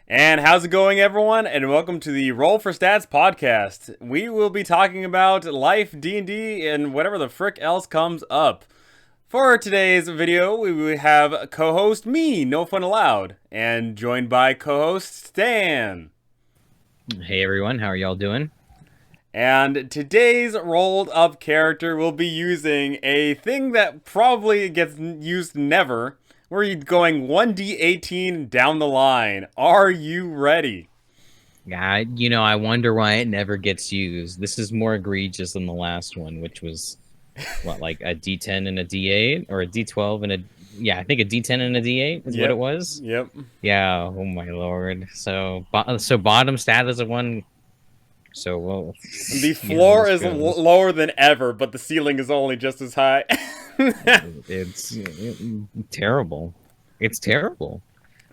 And how's it going, everyone? And welcome to the Roll for Stats podcast. We will be talking about life, D&D, and whatever the frick else comes up. For today's video, we will have co-host me, No Fun Allowed, and joined by co-host Stan. Hey everyone, how are y'all doing? And today's rolled up character will be using a thing that probably gets used never. We're going 1d18 down the line. Are you ready? I wonder why it never gets used. This is more egregious than the last one, which was, like a D10 and a D8? Or a D12 and a... Yeah, I think a D10 and a D8 is what it was. Yep. Yeah, oh my lord. So bottom stat is a 1... So, well... The floor is lower than ever, but the ceiling is only just as high. It's terrible. It's terrible.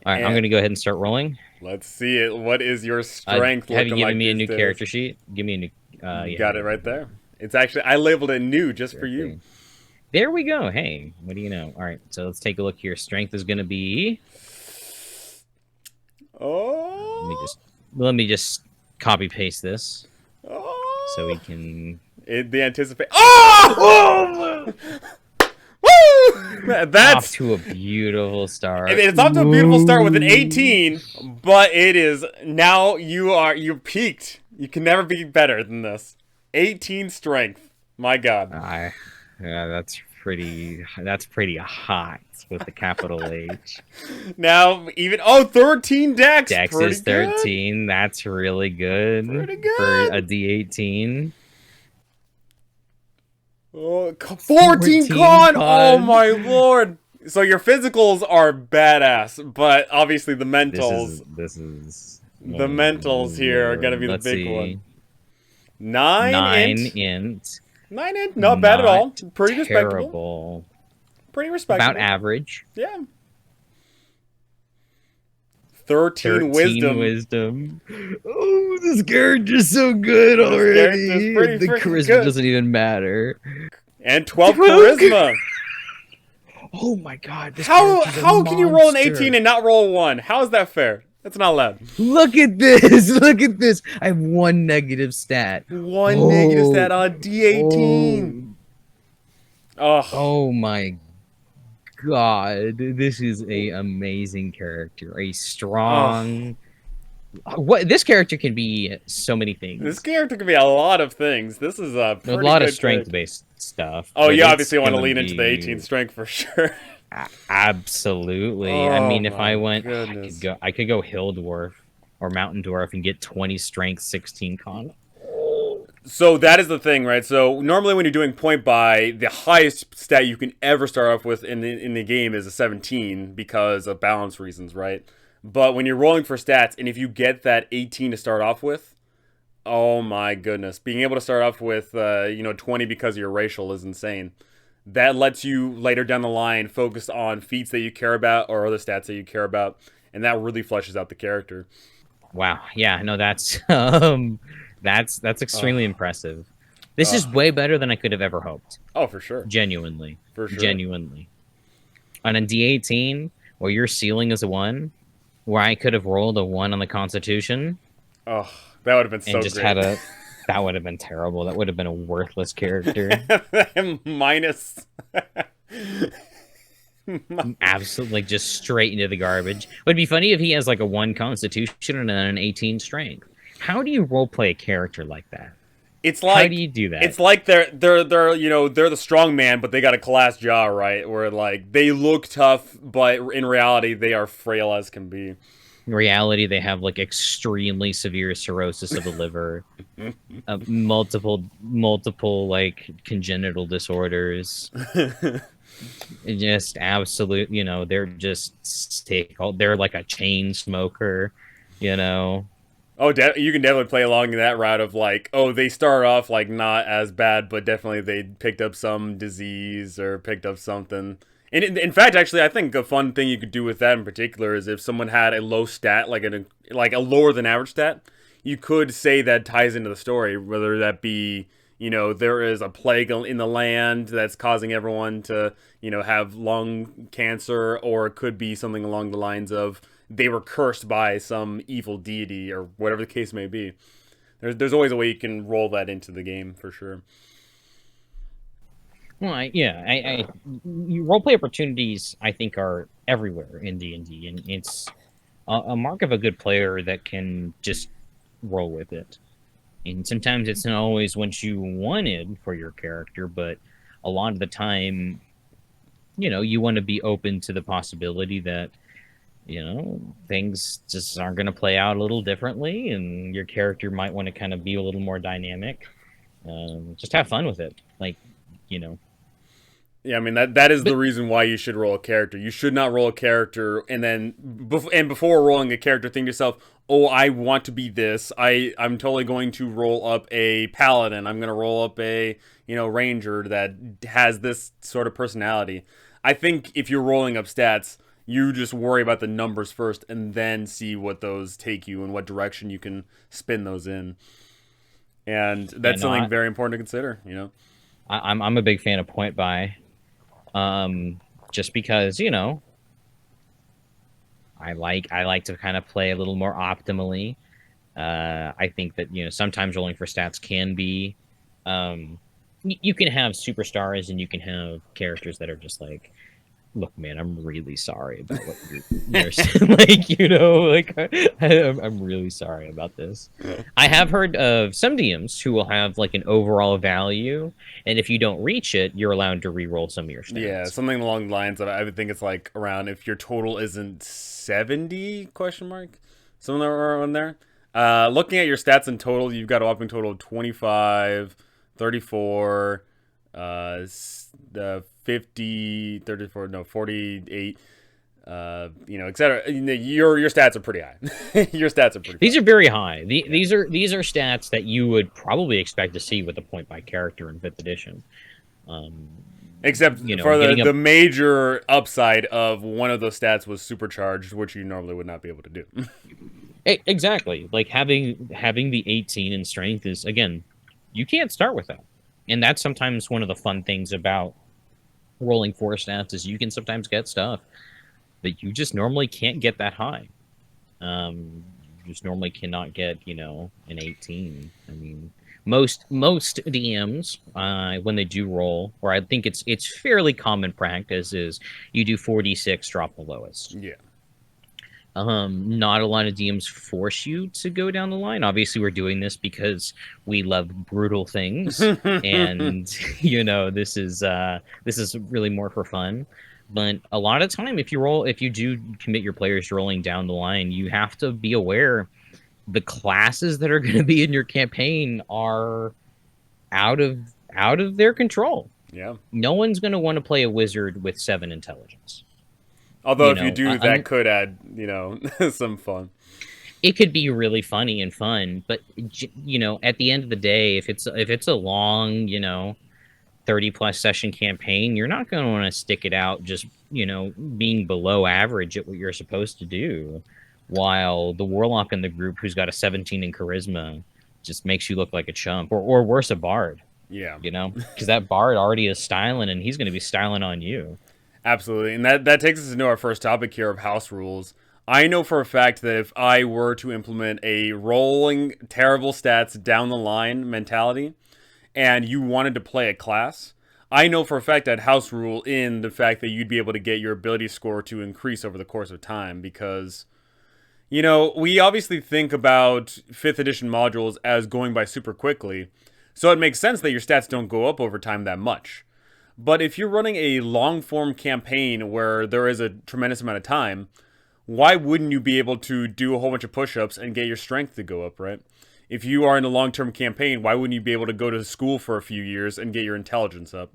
All right, I'm going to go ahead and start rolling. Let's see it. What is your strength looking like? Have you given me a new character sheet? Give me a new... You got it right there. It's actually... I labeled it new just for you. There we go. Hey, what do you know? All right, so let's take a look here. Strength is going to be... Oh... Let me just copy paste this. Oh... So we can... The anticipate... Oh! Woo! That's off to a beautiful start. It's off to a beautiful start with an 18, but it is now you're peaked. You can never be better than this. 18 strength. My God. Yeah, that's pretty hot with the capital H. Now even 13 Dex. Dex is 13. Good. That's really good. Pretty good for a D18. Oh, 14 con! Oh my lord! So your physicals are badass, but obviously the mentals. This is the mentals here are gonna be the big one. 9 int. 9 int, not bad at all. Pretty respectable. Terrible. Pretty respectable. About average. Yeah. 13 wisdom. Oh, this character's so good already. The charisma good. Doesn't even matter. And 12 charisma. Oh my God. How can you roll an 18 and not roll a 1? How is that fair? That's not allowed. Look at this. Look at this. I have 1 negative stat. One negative stat on D18. Oh my God, this is a amazing character. A strong... What this character can be so many things. This character can be a lot of things. This is a lot of strength-based stuff. Oh, you obviously want to lean into the 18 strength for sure. Absolutely. Oh, I mean, if I went, I could go Hill Dwarf or Mountain Dwarf and get 20 strength, 16 con. So that is the thing, right? So normally when you're doing point buy, the highest stat you can ever start off with in the game is a 17 because of balance reasons, right? But when you're rolling for stats, and if you get that 18 to start off with, oh my goodness, being able to start off with 20 because of your racial is insane. That lets you later down the line focus on feats that you care about or other stats that you care about, and that really fleshes out the character. Wow, yeah, no, that's that's extremely impressive. This is way better than I could have ever hoped. Oh, for sure. Genuinely. For sure. Genuinely. On a D18, where your ceiling is a 1, where I could have rolled a 1 on the Constitution. Oh, that would have been so just great. That would have been terrible. That would have been a worthless character. Minus. Absolutely, just straight into the garbage. It would be funny if he has like a 1 Constitution and then an 18 Strength. How do you roleplay a character like that? It's like, how do you do that? It's like they're the strong man, but they got a class jaw, right? Where like they look tough, but in reality they are frail as can be. In reality, they have like extremely severe cirrhosis of the liver, multiple like congenital disorders. Just absolute, they're just they're like a chain smoker, Oh, you can definitely play along that route of like, oh, they start off like not as bad, but definitely they picked up some disease or picked up something. And in fact, actually, I think a fun thing you could do with that in particular is if someone had a low stat, like a lower than average stat, you could say that ties into the story, whether that be, there is a plague in the land that's causing everyone to, have lung cancer, or it could be something along the lines of they were cursed by some evil deity or whatever the case may be. There's always a way you can roll that into the game for sure. Well, roleplay opportunities I think are everywhere in D&D, and it's a mark of a good player that can just roll with it. And sometimes it's not always what you wanted for your character, but a lot of the time, you want to be open to the possibility that, things just aren't going to play out a little differently, and your character might want to kind of be a little more dynamic. Just have fun with it. Like, you know. Yeah, I mean that is the But reason why you should roll a character. You should not roll a character and then before rolling a character, think to yourself, "Oh, I want to be this. I'm totally going to roll up a paladin. I'm going to roll up a ranger that has this sort of personality." I think if you're rolling up stats, you just worry about the numbers first and then see what those take you and what direction you can spin those in. And yeah, that's no, something very important to consider. I'm a big fan of point buy. Just because, I like to kind of play a little more optimally. I think that, sometimes rolling for stats can be, you can have superstars and you can have characters that are just like, look, man, I'm really sorry about what you're like, I'm really sorry about this. I have heard of some DMs who will have like an overall value, and if you don't reach it, you're allowed to re-roll some of your Yeah, stats. something along the lines of I would think it's like around if your total isn't 70 question mark somewhere around there. Looking at your stats in total, you've got a whopping total of 25, 34, the 50, 34, no 48, etc. Your stats are pretty high. Your stats are pretty These fun. are very high. Yeah. These are stats that you would probably expect to see with a point by character in fifth edition. Um, Except for the, Getting up the major upside of one of those stats was supercharged, which you normally would not be able to do. exactly like having the 18 in strength is, again, you can't start with that, and that's sometimes one of the fun things about rolling four stats is you can sometimes get stuff that you just normally can't get that high. You just normally cannot get, an 18. I mean, most DMs, when they do roll, or I think it's fairly common practice, is you do 46, drop the lowest. Yeah. Not a lot of DMs force you to go down the line. Obviously, we're doing this because we love brutal things, and this is really more for fun. But a lot of time, if you do commit your players to rolling down the line, you have to be aware the classes that are going to be in your campaign are out of their control. Yeah. No one's going to want to play a wizard with 7 intelligence. Although if you do, that could add, some fun. It could be really funny and fun, but at the end of the day, if it's a long, 30+ session campaign, you're not going to want to stick it out just, being below average at what you're supposed to do, while the warlock in the group who's got a 17 in charisma just makes you look like a chump, or worse, a bard. Yeah. Because that bard already is styling, and he's going to be styling on you. Absolutely. And that takes us into our first topic here of house rules. I know for a fact that if I were to implement a rolling terrible stats down the line mentality and you wanted to play a class, I know for a fact that house rule in the fact that you'd be able to get your ability score to increase over the course of time because, we obviously think about 5th edition modules as going by super quickly, so it makes sense that your stats don't go up over time that much. But if you're running a long-form campaign where there is a tremendous amount of time, why wouldn't you be able to do a whole bunch of push-ups and get your strength to go up, right? If you are in a long-term campaign, why wouldn't you be able to go to school for a few years and get your intelligence up?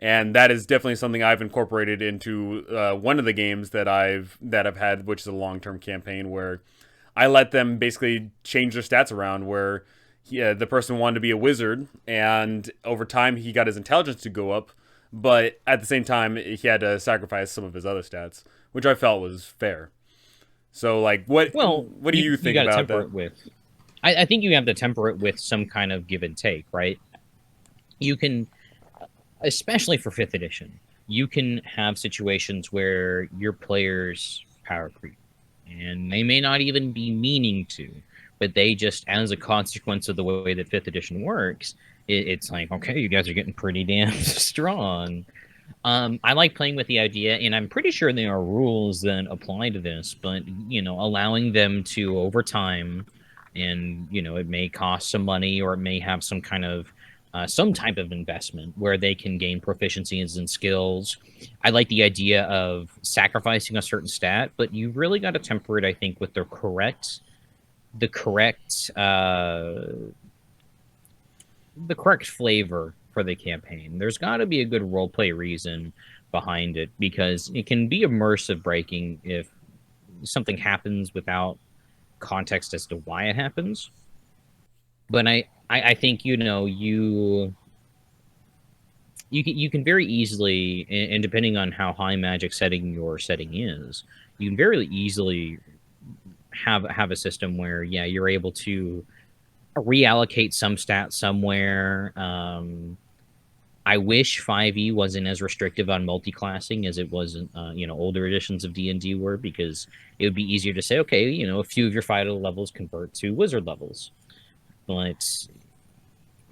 And that is definitely something I've incorporated into one of the games that I've had, which is a long-term campaign where I let them basically change their stats around where the person wanted to be a wizard, and over time he got his intelligence to go up, but at the same time he had to sacrifice some of his other stats, which I felt was fair. So, like, what do you think gotta about temper that? it with. I think you have to temper it with some kind of give and take, right? You can, especially for 5th edition, you can have situations where your players power creep. and they may not even be meaning to, but they just, as a consequence of the way that fifth edition works, it's like, okay, you guys are getting pretty damn strong. I like playing with the idea, and I'm pretty sure there are rules that apply to this, but allowing them to over time, and it may cost some money, or it may have some kind of some type of investment where they can gain proficiencies and skills. I like the idea of sacrificing a certain stat, but you really got to temper it, I think, with the correct the correct flavor for the campaign. There's got to be a good roleplay reason behind it, because it can be immersive breaking if something happens without context as to why it happens. But I think you can very easily, and depending on how high magic setting your setting is, you can very easily have a system where you're able to reallocate some stats somewhere. I wish 5e wasn't as restrictive on multi-classing as it was in older editions of D&D were, because it would be easier to say, okay, a few of your fighter levels convert to wizard levels. But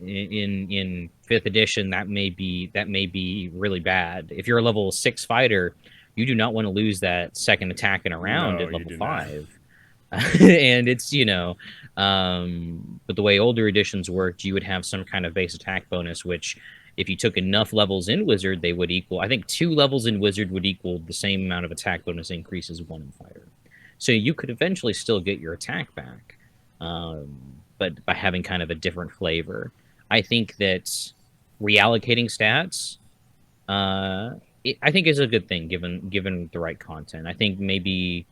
in fifth edition, that may be really bad. If you're a level 6 fighter, you do not want to lose that second attack in a round No, at you level do not. 5. And it's but the way older editions worked, you would have some kind of base attack bonus, which if you took enough levels in wizard, they would equal, I think 2 levels in wizard would equal the same amount of attack bonus increase as 1 in fighter. So you could eventually still get your attack back, but by having kind of a different flavor. I think that reallocating stats, I think is a good thing given the right content. I think maybe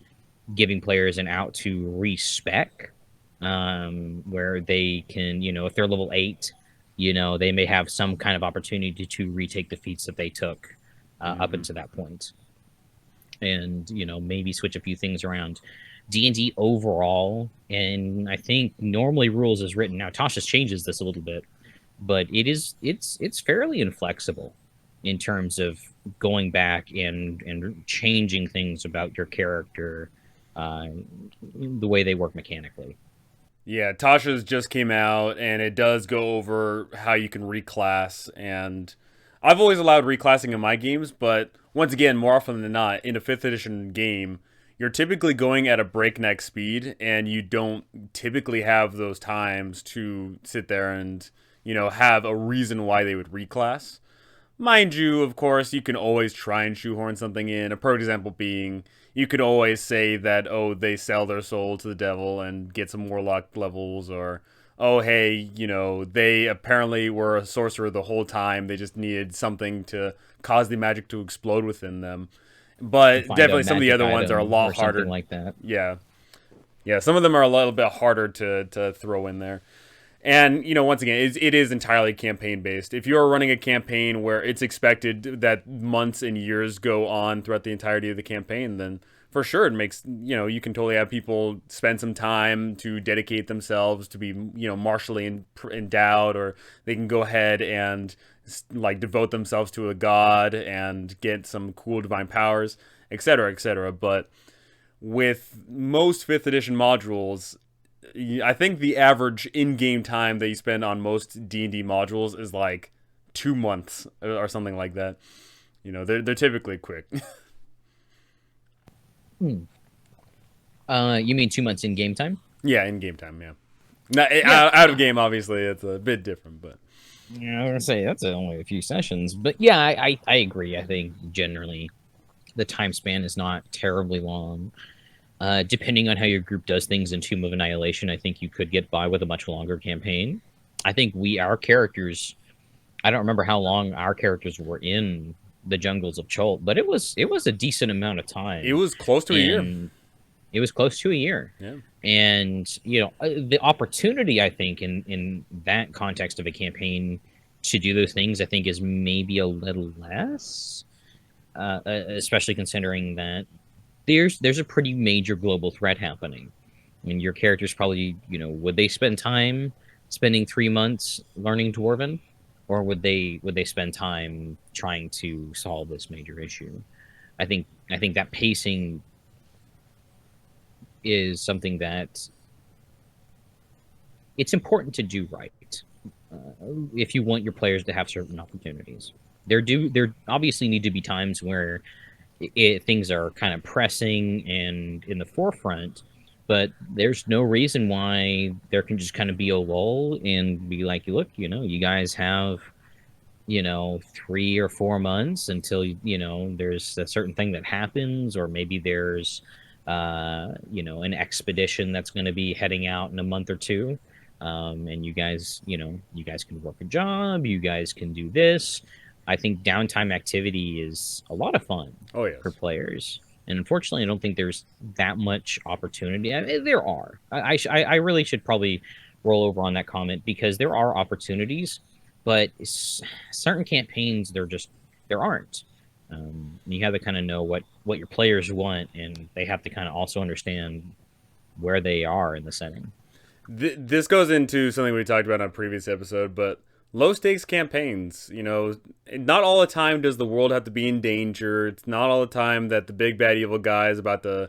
giving players an out to respec, where they can, if they're level 8, they may have some kind of opportunity to retake the feats that they took up until that point, and maybe switch a few things around. D&D overall, and I think normally rules is written now. Tasha's changes this a little bit, but it's fairly inflexible in terms of going back and changing things about your character, uh, the way they work mechanically. Yeah, Tasha's just came out, and it does go over how you can reclass. And I've always allowed reclassing in my games, but once again, more often than not, in a 5th edition game, you're typically going at a breakneck speed, and you don't typically have those times to sit there and, have a reason why they would reclass. Mind you, of course, you can always try and shoehorn something in. A perfect example being, you could always say that, oh, they sell their soul to the devil and get some warlock levels, or, oh, hey, they apparently were a sorcerer the whole time. They just needed something to cause the magic to explode within them. But Find a definitely some of the magic other ones are a item or lot something harder. like that. Yeah. Yeah, some of them are a little bit harder to throw in there. And once again, it is entirely campaign based. If you're running a campaign where it's expected that months and years go on throughout the entirety of the campaign, then for sure it makes you can totally have people spend some time to dedicate themselves to be martially endowed, or they can go ahead and like devote themselves to a god and get some cool divine powers, etc., etc. But with most fifth edition modules, I think the average in-game time that you spend on most D&D modules is like 2 months or something like that. They're typically quick. Hmm. You mean 2 months in game time? Yeah, in-game time. Yeah, not Yeah. out of game. Obviously, it's a bit different, but Yeah, I was gonna say that's only a few sessions, but yeah, I agree. I think generally the time span is not terribly long. Depending on how your group does things in Tomb of Annihilation, I think you could get by with a much longer campaign. I think our characters, I don't remember how long our characters were in the jungles of Chult, but it was a decent amount of it time, was close to a year. and it was close to a year. Yeah. And the opportunity, I think, in that context of a campaign to do those things, I think, is maybe a little less, especially considering that there's a pretty major global threat happening. I mean, your characters probably, would they spend time spending 3 months learning Dwarven, or would they spend time trying to solve this major issue? I think that pacing is something that it's important to do right if you want your players to have certain opportunities. There obviously need to be times where things are kind of pressing and in the forefront, but there's no reason why there can just kind of be a lull and be like, look, you guys have 3 or 4 months until there's a certain thing that happens, or maybe there's an expedition that's going to be heading out in a month or two. And you guys can work a job, you guys can do this. I think downtime activity is a lot of fun Oh for yes. players. And unfortunately, I don't think there's that much opportunity. I mean, there are. I really should probably roll over on that comment, because there are opportunities, but certain campaigns there aren't. You have to kind of know what your players want, and they have to kind of also understand where they are in the setting. This goes into something we talked about on a previous episode, but low stakes campaigns. Not all the time does the world have to be in danger. It's not all the time that the big bad evil guy is about to,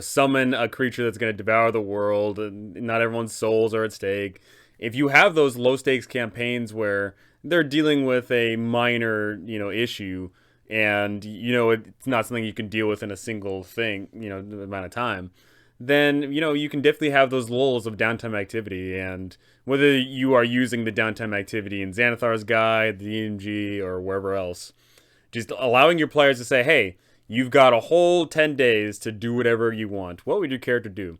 summon a creature that's going to devour the world. And not everyone's souls are at stake. If you have those low stakes campaigns where they're dealing with a minor, issue, and it's not something you can deal with in a single thing, the amount of time, then you can definitely have those lulls of downtime activity. And whether you are using the downtime activity in Xanathar's Guide, the DMG, or wherever else, just allowing your players to say, hey, you've got a whole 10 days to do whatever you want. What would your character do?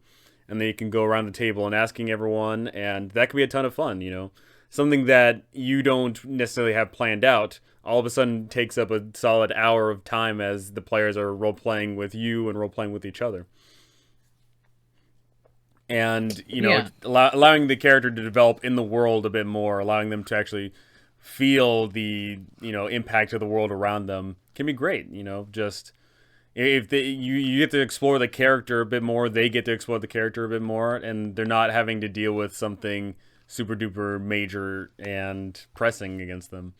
And then you can go around the table and asking everyone, and that could be a ton of fun. Something that you don't necessarily have planned out all of a sudden takes up a solid hour of time as the players are role playing with you and role playing with each other. And Yeah. allowing the character to develop in the world a bit more, allowing them to actually feel the impact of the world around them can be great. Just if you get to explore the character a bit more, they get to explore the character a bit more, and they're not having to deal with something super duper major and pressing against them.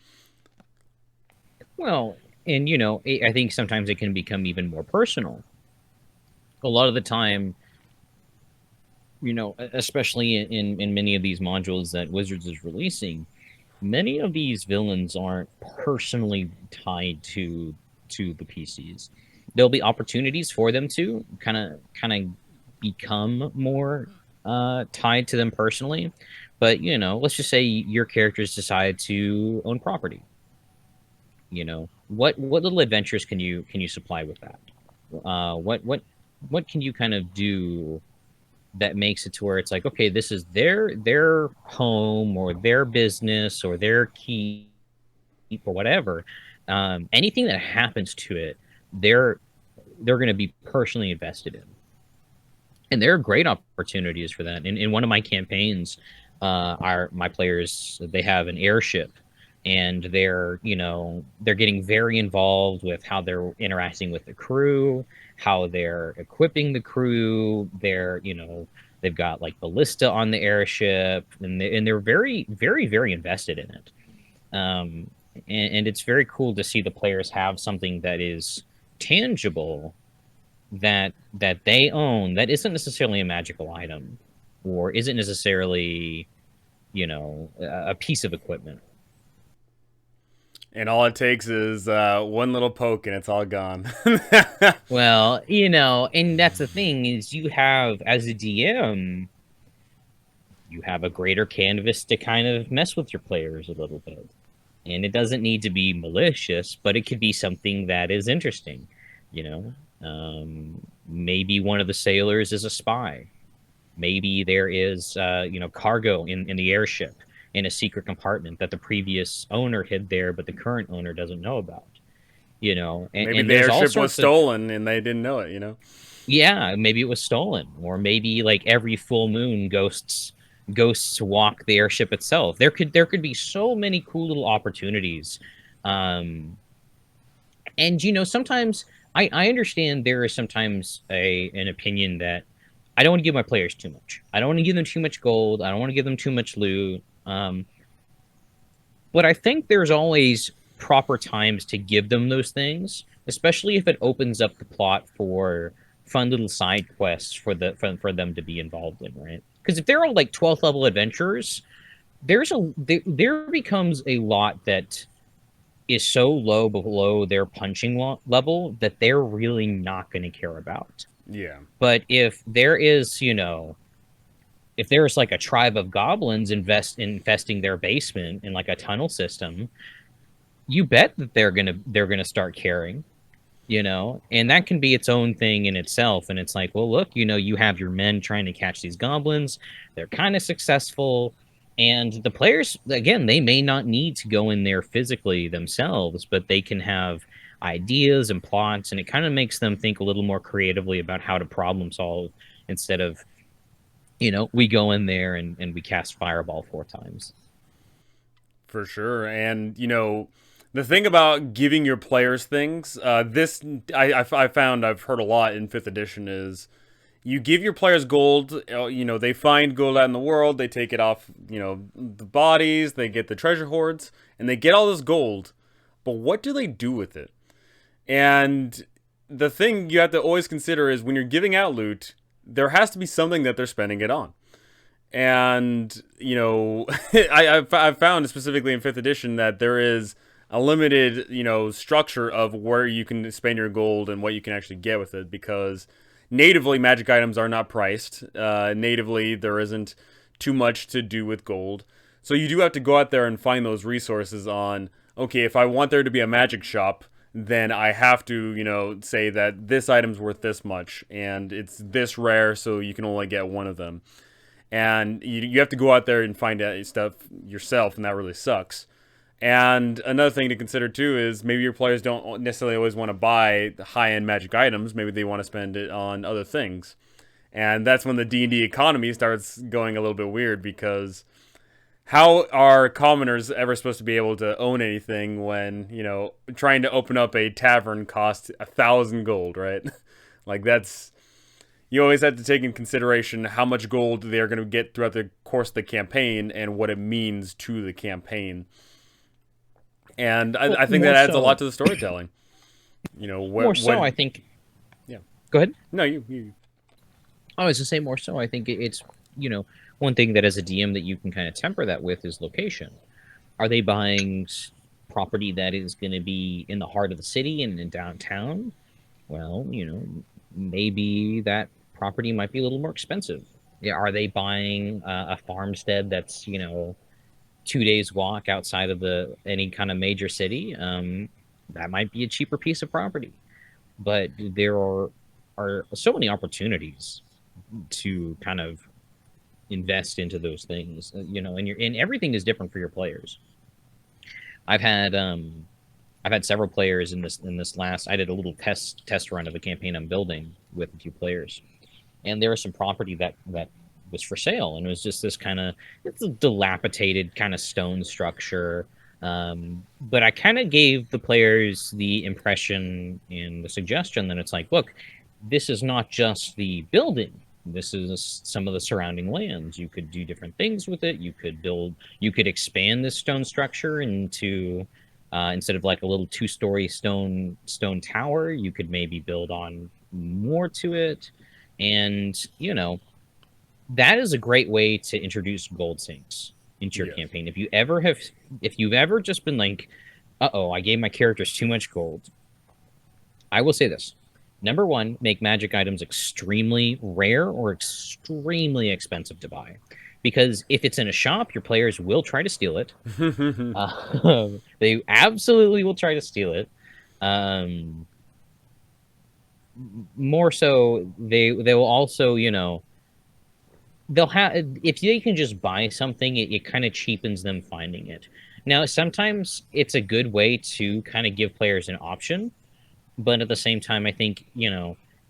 Well, and I think sometimes it can become even more personal. A lot of the time, especially in many of these modules that Wizards is releasing, many of these villains aren't personally tied to the PCs. There'll be opportunities for them to kind of become more tied to them personally, but let's just say your characters decide to own property. What little adventures can you supply with that? What can you kind of do that makes it to where it's like, okay, this is their home or their business or their keep or whatever. Anything that happens to it, they're going to be personally invested in, and there are great opportunities for that. In one of my campaigns, my players, they have an airship, and they're getting very involved with how they're interacting with the crew, how they're equipping the crew. They've got like ballista on the airship, and they're very very very invested in it. And it's very cool to see the players have something that is tangible, that they own, that isn't necessarily a magical item, or isn't necessarily a piece of equipment. And all it takes is one little poke, and it's all gone. Well, and that's the thing, is you have, as a DM, you have a greater canvas to kind of mess with your players a little bit. And it doesn't need to be malicious, but it could be something that is interesting. Maybe one of the sailors is a spy. Maybe there is, cargo in the airship in a secret compartment that the previous owner hid there, but the current owner doesn't know about. And, Maybe and the there's all airship was sorts of, stolen and they didn't know it. yeah, maybe it was stolen, or maybe like every full moon, ghosts walk the airship itself. There could be so many cool little opportunities. And sometimes I understand there is sometimes an opinion that I don't want to give my players too much. I don't want to give them too much gold. I don't want to give them too much loot. But I think there's always proper times to give them those things, especially if it opens up the plot fun little side quests for them to be involved in, right? Because if they're all like 12th level adventurers, there becomes a lot that is so low below their punching level that they're really not going to care about. Yeah. But if there is, if there's like a tribe of goblins infesting their basement in like a tunnel system, you bet that they're gonna start caring, and that can be its own thing in itself. And it's like, well, look, you have your men trying to catch these goblins. They're kind of successful. And the players, again, they may not need to go in there physically themselves, but they can have ideas and plots, and it kind of makes them think a little more creatively about how to problem solve instead of, we go in there and we cast fireball 4 times. For sure. And, the thing about giving your players things, this I found I've heard a lot in 5th edition is you give your players gold, they find gold out in the world, they take it off, the bodies, they get the treasure hoards, and they get all this gold. But what do they do with it? And the thing you have to always consider is when you're giving out loot, there has to be something that they're spending it on. And, I've found specifically in 5th edition that there is a limited, structure of where you can spend your gold and what you can actually get with it, because natively magic items are not priced. Natively, there isn't too much to do with gold. So you do have to go out there and find those resources on, okay, if I want there to be a magic shop, then I have to, say that this item's worth this much and it's this rare, so you can only get one of them. And you have to go out there and find out stuff yourself, and that really sucks. And another thing to consider too is maybe your players don't necessarily always want to buy the high-end magic items. Maybe they want to spend it on other things. And that's when the D&D economy starts going a little bit weird, because how are commoners ever supposed to be able to own anything when, trying to open up a tavern costs 1,000 gold, right? Like, that's... You always have to take in consideration how much gold they're going to get throughout the course of the campaign and what it means to the campaign. And I think that adds a lot to the storytelling. I think. Yeah. Go ahead. No, you. I was to say more so. I think it's one thing that as a DM that you can kind of temper that with is location. Are they buying property that is going to be in the heart of the city and in downtown? Well, maybe that property might be a little more expensive. Yeah, are they buying a farmstead that's 2 days walk outside of any kind of major city? That might be a cheaper piece of property, but there are so many opportunities to kind of invest into those things, and everything is different for your players. I've had several players in this last. I did a little test run of a campaign I'm building with a few players, and there was some property that was for sale, and it was just this it's a dilapidated kind of stone structure. But I kind of gave the players the impression and the suggestion that it's like, look, this is not just the building. This is some of the surrounding lands. You could do different things with it. You could expand this stone structure into instead of like a little 2-story stone tower, you could maybe build on more to it. And that is a great way to introduce gold sinks into your campaign. If you've ever just been like, I gave my characters too much gold, I will say this. Number one, make magic items extremely rare or extremely expensive to buy. Because if it's in a shop, your players will try to steal it. They absolutely will try to steal it. More so, they will also, they'll have, if they can just buy something, it kind of cheapens them finding it. Now, sometimes it's a good way to kind of give players an option, but at the same time, I think,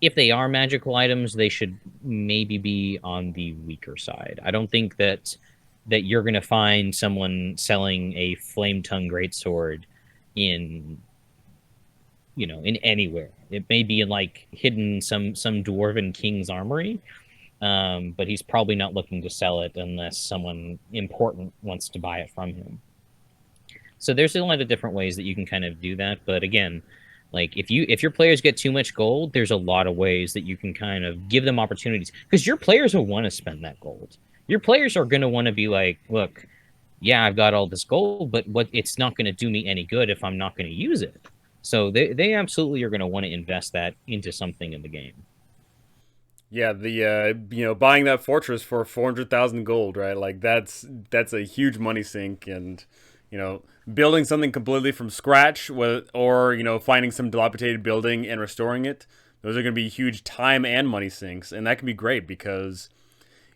if they are magical items, they should maybe be on the weaker side. I don't think that you're going to find someone selling a flame tongue greatsword in anywhere. It may be in like hidden some dwarven king's armory, but he's probably not looking to sell it unless someone important wants to buy it from him. So there's a lot of different ways that you can kind of do that. But again, Like if your players get too much gold, there's a lot of ways that you can kind of give them opportunities because your players will want to spend that gold. Your players are going to want to be like, look, yeah, I've got all this gold, but what it's not going to do me any good if I'm not going to use it. So they absolutely are going to want to invest that into something in the game. Yeah, the buying that fortress for 400,000 gold, right? Like that's a huge money sink, and building something completely from scratch, or finding some dilapidated building and restoring it. Those are going to be huge time and money sinks, and that can be great because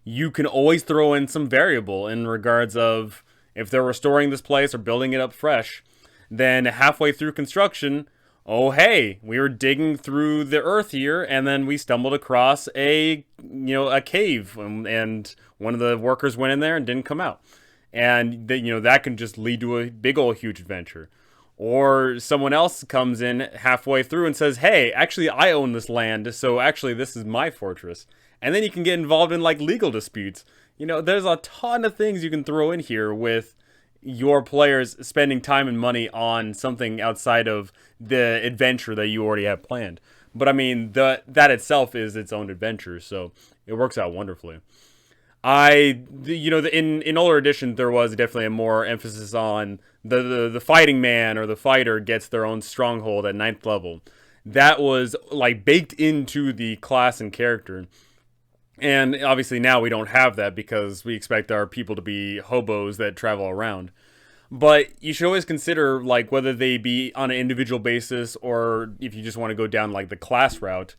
you can always throw in some variable in regards of if they're restoring this place or building it up fresh, then halfway through construction, oh hey, we were digging through the earth here, and then we stumbled across a cave, and one of the workers went in there and didn't come out, and that can just lead to a big old huge adventure. Or someone else comes in halfway through and says, hey, actually I own this land, so actually this is my fortress. And then you can get involved in like legal disputes. There's a ton of things you can throw in here with your players spending time and money on something outside of the adventure that you already have planned. But I mean, that itself is its own adventure, so it works out wonderfully. In older editions, there was definitely a more emphasis on the fighting man or the fighter gets their own stronghold at ninth level. That was like baked into the class and character. And obviously now we don't have that because we expect our people to be hobos that travel around. But you should always consider like whether they be on an individual basis or if you just want to go down like the class route,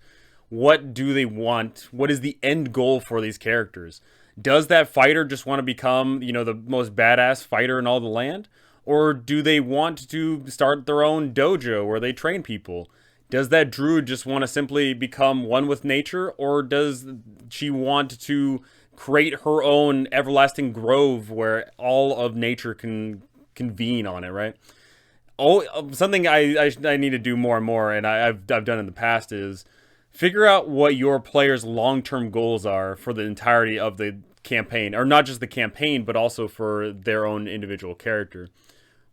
what do they want? What is the end goal for these characters? Does that fighter just want to become, the most badass fighter in all the land? Or do they want to start their own dojo where they train people? Does that druid just want to simply become one with nature, or does she want to create her own everlasting grove where all of nature can convene on it, right? Oh, something I need to do more and more, and I've done in the past is figure out what your players' long-term goals are for the entirety of the campaign, or not just the campaign, but also for their own individual character.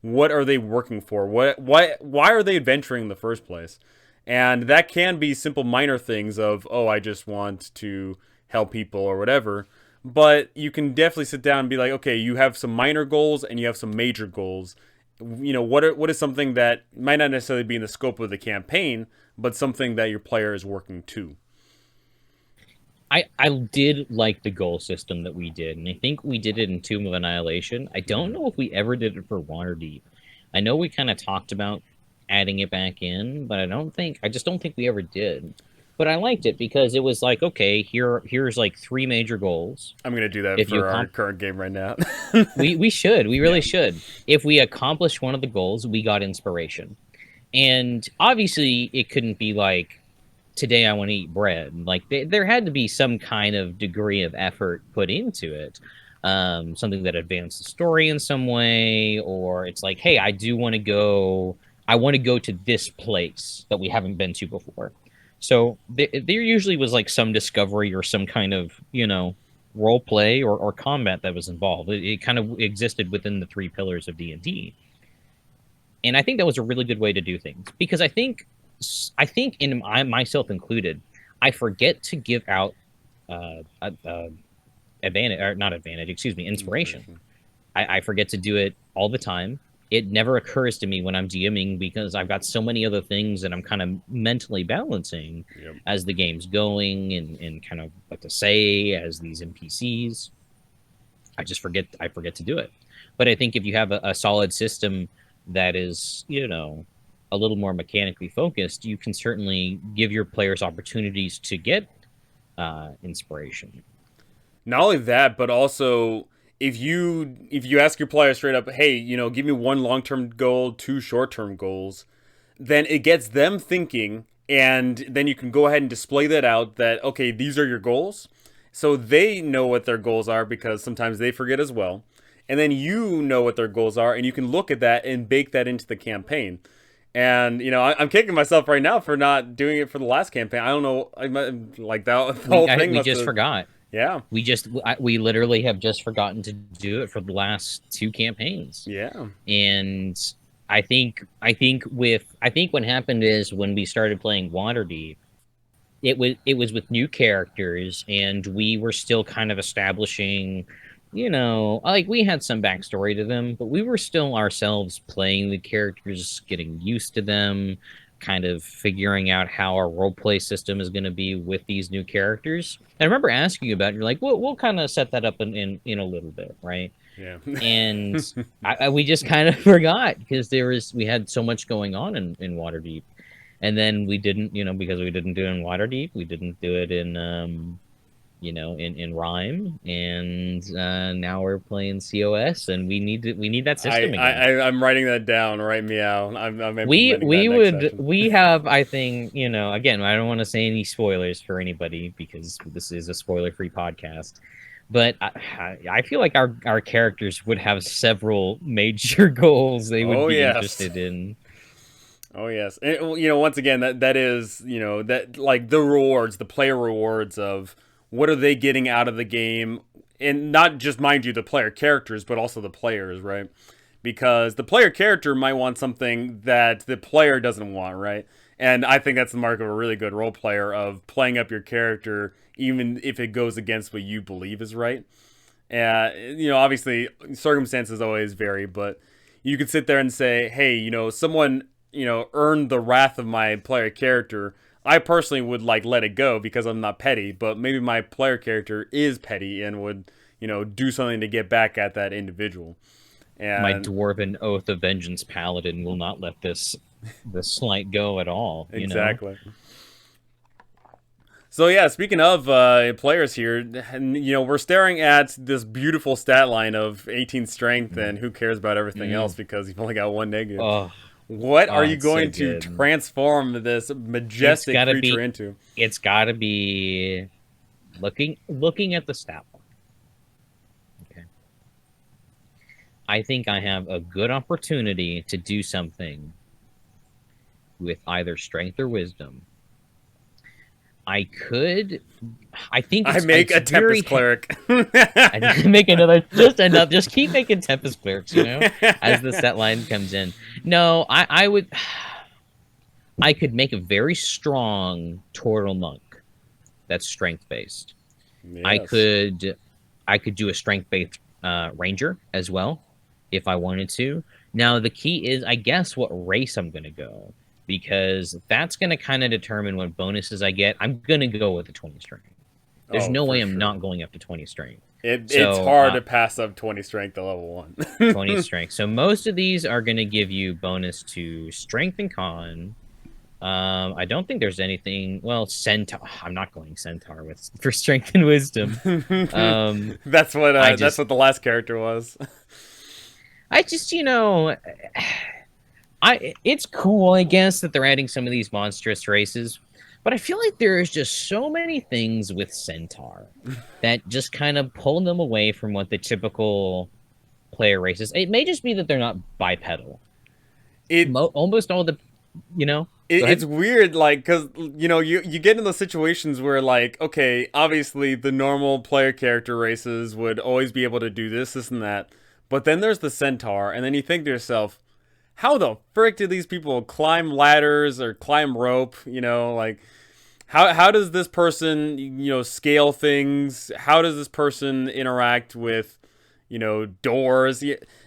What are they working for? Why are they adventuring in the first place? And that can be simple minor things of, oh, I just want to help people or whatever. But you can definitely sit down and be like, okay, you have some minor goals and you have some major goals. What is something that might not necessarily be in the scope of the campaign, but something that your player is working to? I did like the goal system that we did, and I think we did it in Tomb of Annihilation. I don't know if we ever did it for Waterdeep. I know we kind of talked about adding it back in, but I just don't think we ever did. But I liked it because it was like, okay, here's like three major goals. I'm gonna do that If you for our current game right now. we really should. If we accomplish one of the goals, we got inspiration. And obviously it couldn't be like today I want to eat bread. Like there had to be some kind of degree of effort put into it. Something that advanced the story in some way, or it's like, hey, I want to go to this place that we haven't been to before. So there usually was like some discovery or some kind of, role play or combat that was involved. It kind of existed within the three pillars of D&D. And I think that was a really good way to do things because I think in myself included, I forget to give out advantage, or not advantage, excuse me, inspiration. I forget to do it all the time. It never occurs to me when I'm DMing because I've got so many other things that I'm kind of mentally balancing as the game's going and kind of what to say as these NPCs. I forget to do it. But I think if you have a solid system that is, a little more mechanically focused, you can certainly give your players opportunities to get inspiration. Not only that, but also if you ask your player straight up, hey, give me one long-term goal, two short-term goals, then it gets them thinking, and then you can go ahead and display that out that, okay, these are your goals. So they know what their goals are because sometimes they forget as well. And then you know what their goals are, and you can look at that and bake that into the campaign. And I'm kicking myself right now for not doing it for the last campaign. I don't know, like that the whole thing. We just forgot. Yeah. We literally have just forgotten to do it for the last two campaigns. Yeah. And I think what happened is when we started playing Waterdeep, it was with new characters, and we were still kind of establishing, like we had some backstory to them, but we were still ourselves playing the characters, getting used to them, kind of figuring out how our role play system is going to be with these new characters. And I remember asking you about it, you're like, we'll kind of set that up in a little bit, right? Yeah. And we just kind of forgot because we had so much going on in Waterdeep, and then we didn't, because we didn't do it in Waterdeep, we didn't do it in in Rhyme, and now we're playing COS, and we need that system again. I'm writing that down. Right, meow. I'm We implementing that we next would session. we have, I think, again, I don't want to say any spoilers for anybody because this is a spoiler-free podcast. But I feel like our characters would have several major goals they would Oh be yes. interested in. Oh yes. And, once again, that is, that like the rewards, the player rewards of what are they getting out of the game, and not just, mind you, the player characters, but also the players, right? Because the player character might want something that the player doesn't want, right? And I think that's the mark of a really good role player, of playing up your character even if it goes against what you believe is right. Obviously circumstances always vary, but you could sit there and say, hey, someone, earned the wrath of my player character. I personally would like let it go because I'm not petty, but maybe my player character is petty and would, do something to get back at that individual. My And dwarven oath of vengeance paladin will not let this slight go at all. exactly. So yeah, speaking of players here, and, we're staring at this beautiful stat line of 18 strength, and who cares about everything else Mm. because you've only got one negative. Oh, What are oh, you it's so going to good. transform this It's majestic gotta creature be. into? It's gotta be looking at the stat line. Okay, I think I have a good opportunity to do something with either strength or wisdom. I could. I think I it's make a very. Tempest Cleric. I make another, just enough. Just keep making Tempest clerics, as the set line comes in. No, I would. I could make a very strong Turtle monk that's strength based. I Yes. could I could do a strength based ranger as well if I wanted to. Now the key is, I guess, what race I'm going to go, because that's going to kind of determine what bonuses I get. I'm going to go with the 20 strength. There's Oh, no for way I'm sure. not going up to 20 strength. It's So hard to pass up 20 strength at level 20 1. strength. So most of these are going to give you bonus to strength and con. I don't think there's anything. Well, centaur. I'm not going centaur with for strength and wisdom. Um, That's what I that's just, what the last character was. I just, it's cool, I guess, that they're adding some of these monstrous races, but I feel like there's just so many things with centaur that just kind of pull them away from what the typical player races. It may just be that they're not bipedal. It Almost all the, go it's ahead. weird, like, because you get in those situations where, like, okay, obviously the normal player character races would always be able to do this and that, but then there's the centaur, and then you think to yourself, how the frick do these people climb ladders or climb rope? Like, how does this person scale things? How does this person interact with doors?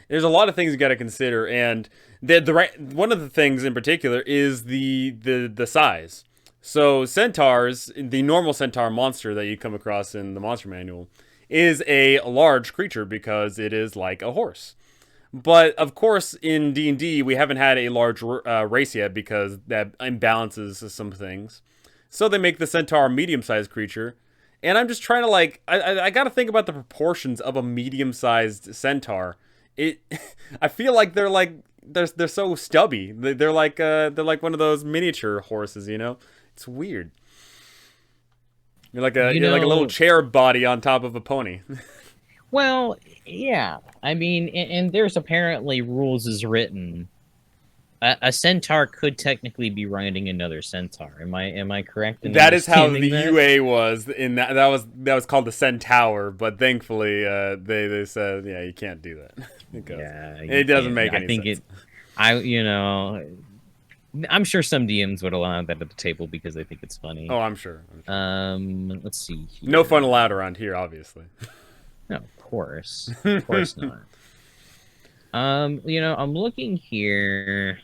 There's a lot of things you got to consider, and the right one of the things in particular is the size. So centaurs, the normal centaur monster that you come across in the monster manual, is a large creature because it is like a horse. But of course, in D&D, we haven't had a large race yet because that imbalances some things. So they make the centaur a medium-sized creature, and I'm just trying to, like, I got to think about the proportions of a medium-sized centaur. It, I feel like they're so stubby. They're like one of those miniature horses. It's weird. You You're like a little know, chair body on top of a pony. well, yeah. I mean, and there's apparently rules as written. A centaur could technically be riding another centaur. Am I correct in That is how the understanding that? UA was in that was called the Centaur, but thankfully they said, yeah, you can't do that because Yeah, it you doesn't can't. make I any think sense. you know, I'm sure some DMs would allow that at the table because they think it's funny. Oh, I'm sure. Let's see here. No fun allowed around here, obviously. No, of course not. I'm looking here.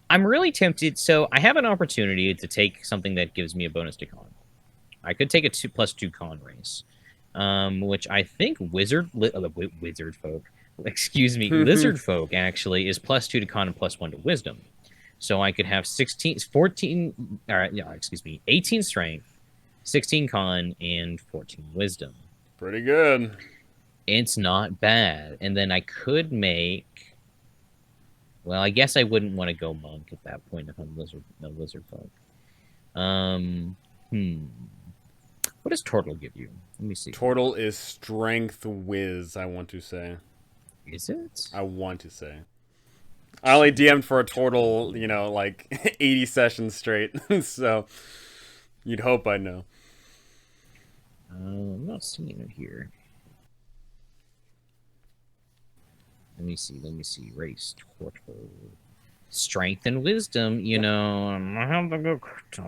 I'm really tempted. So I have an opportunity to take something that gives me a bonus to con. I could take a 2+2 con race, which I think wizard folk, excuse me, lizard folk actually is +2 to con and +1 to wisdom. So I could have 18 strength, 16 con, and 14 wisdom. Pretty good. It's not bad. And then I could make. Well, I guess I wouldn't want to go monk at that point if I'm a lizard folk. What does turtle give you? Let me see. Turtle is strength whiz, I want to say. Is it? I want to say. I only DM'd for a turtle, like 80 sessions straight. So you'd hope I know. I'm not seeing it here. Let me see. Race turtle. Strength and wisdom, I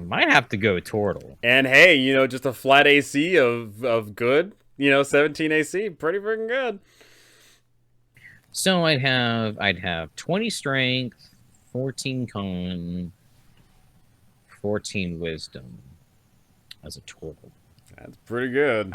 might have to go turtle. And hey, just a flat AC of good, 17 AC, pretty freaking good. So I'd have 20 strength, 14 con, 14 wisdom as a turtle. That's pretty good.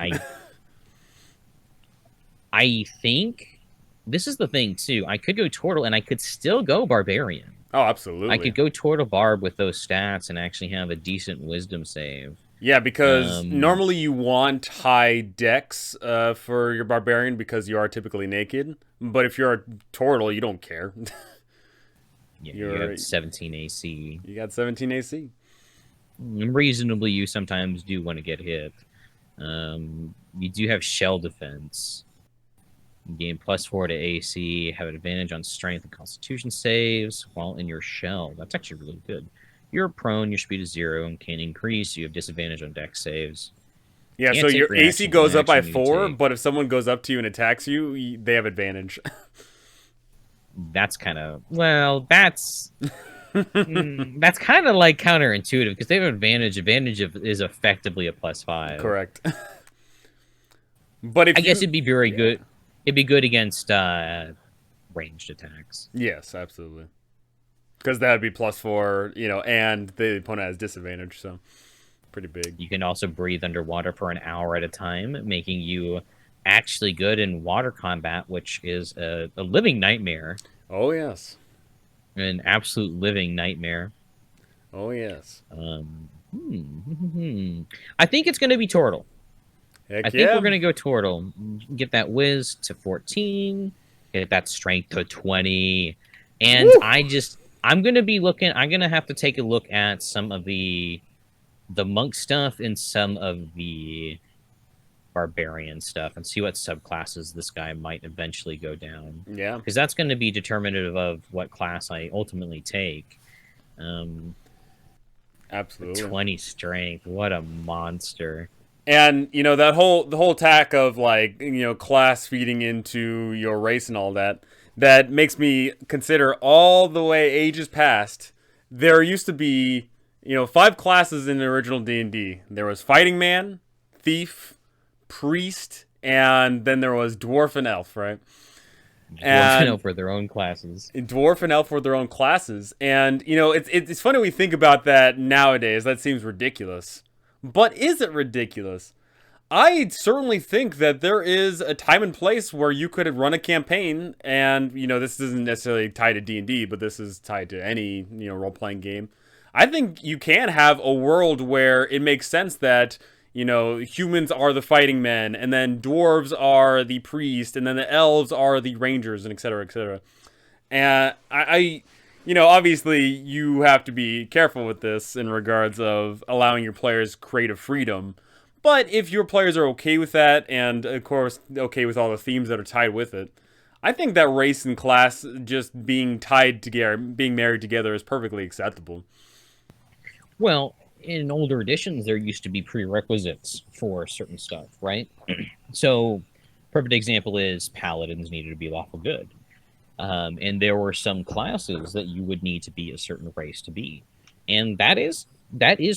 I think this is the thing too. I could go turtle and I could still go barbarian. Oh, absolutely. I could go turtle barb with those stats and actually have a decent wisdom save. Yeah, because normally you want high dex for your barbarian because you are typically naked. But if you're a turtle, you don't care. Yeah, you have 17 AC. You got 17 AC. Reasonably, you sometimes do want to get hit. You do have shell defense. You gain +4 to AC, have an advantage on strength and constitution saves while in your shell. That's actually really good. You're prone, your speed is 0, and can increase. You have disadvantage on dex saves. Yeah, so your AC goes up by 4, but if someone goes up to you and attacks you, they have advantage. That's kind of... Well, that's... that's kind of like counterintuitive, because they have advantage. Advantage is effectively a +5. Correct. But if I guess it'd be very good. It'd be good against ranged attacks. Yes, absolutely. Because that would be +4, and the opponent has disadvantage, so pretty big. You can also breathe underwater for an hour at a time, making you actually good in water combat, which is a living nightmare. Oh, yes. An absolute living nightmare. Oh, yes. I think it's going to be turtle. Heck I think we're going to go turtle. Get that whiz to 14. Get that strength to 20. And woo! I'm going to be looking... I'm going to have to take a look at some of the monk stuff and some of the barbarian stuff and see what subclasses this guy might eventually go down. Yeah. Because that's going to be determinative of what class I ultimately take. Absolutely. 20 strength. What a monster. And, the whole attack of, class feeding into your race and all that makes me consider all the way ages past. There used to be, 5 classes in the original D&D. There was Fighting Man, Thief, Priest, and then there was Dwarf and Elf, right? Dwarf and Elf were their own classes. Dwarf and Elf were their own classes. And, it's funny we think about that nowadays. That seems ridiculous. But is it ridiculous? I certainly think that there is a time and place where you could run a campaign, and, this isn't necessarily tied to D&D, but this is tied to any, role-playing game. I think you can have a world where it makes sense that, humans are the fighting men, and then dwarves are the priest, and then the elves are the rangers, and et cetera, et cetera. And obviously you have to be careful with this in regards of allowing your players creative freedom. But if your players are okay with that, and of course okay with all the themes that are tied with it, I think that race and class just being tied together, being married together, is perfectly acceptable. Well, in older editions, there used to be prerequisites for certain stuff, right? So, perfect example is paladins needed to be lawful good. And there were some classes that you would need to be a certain race to be, and that is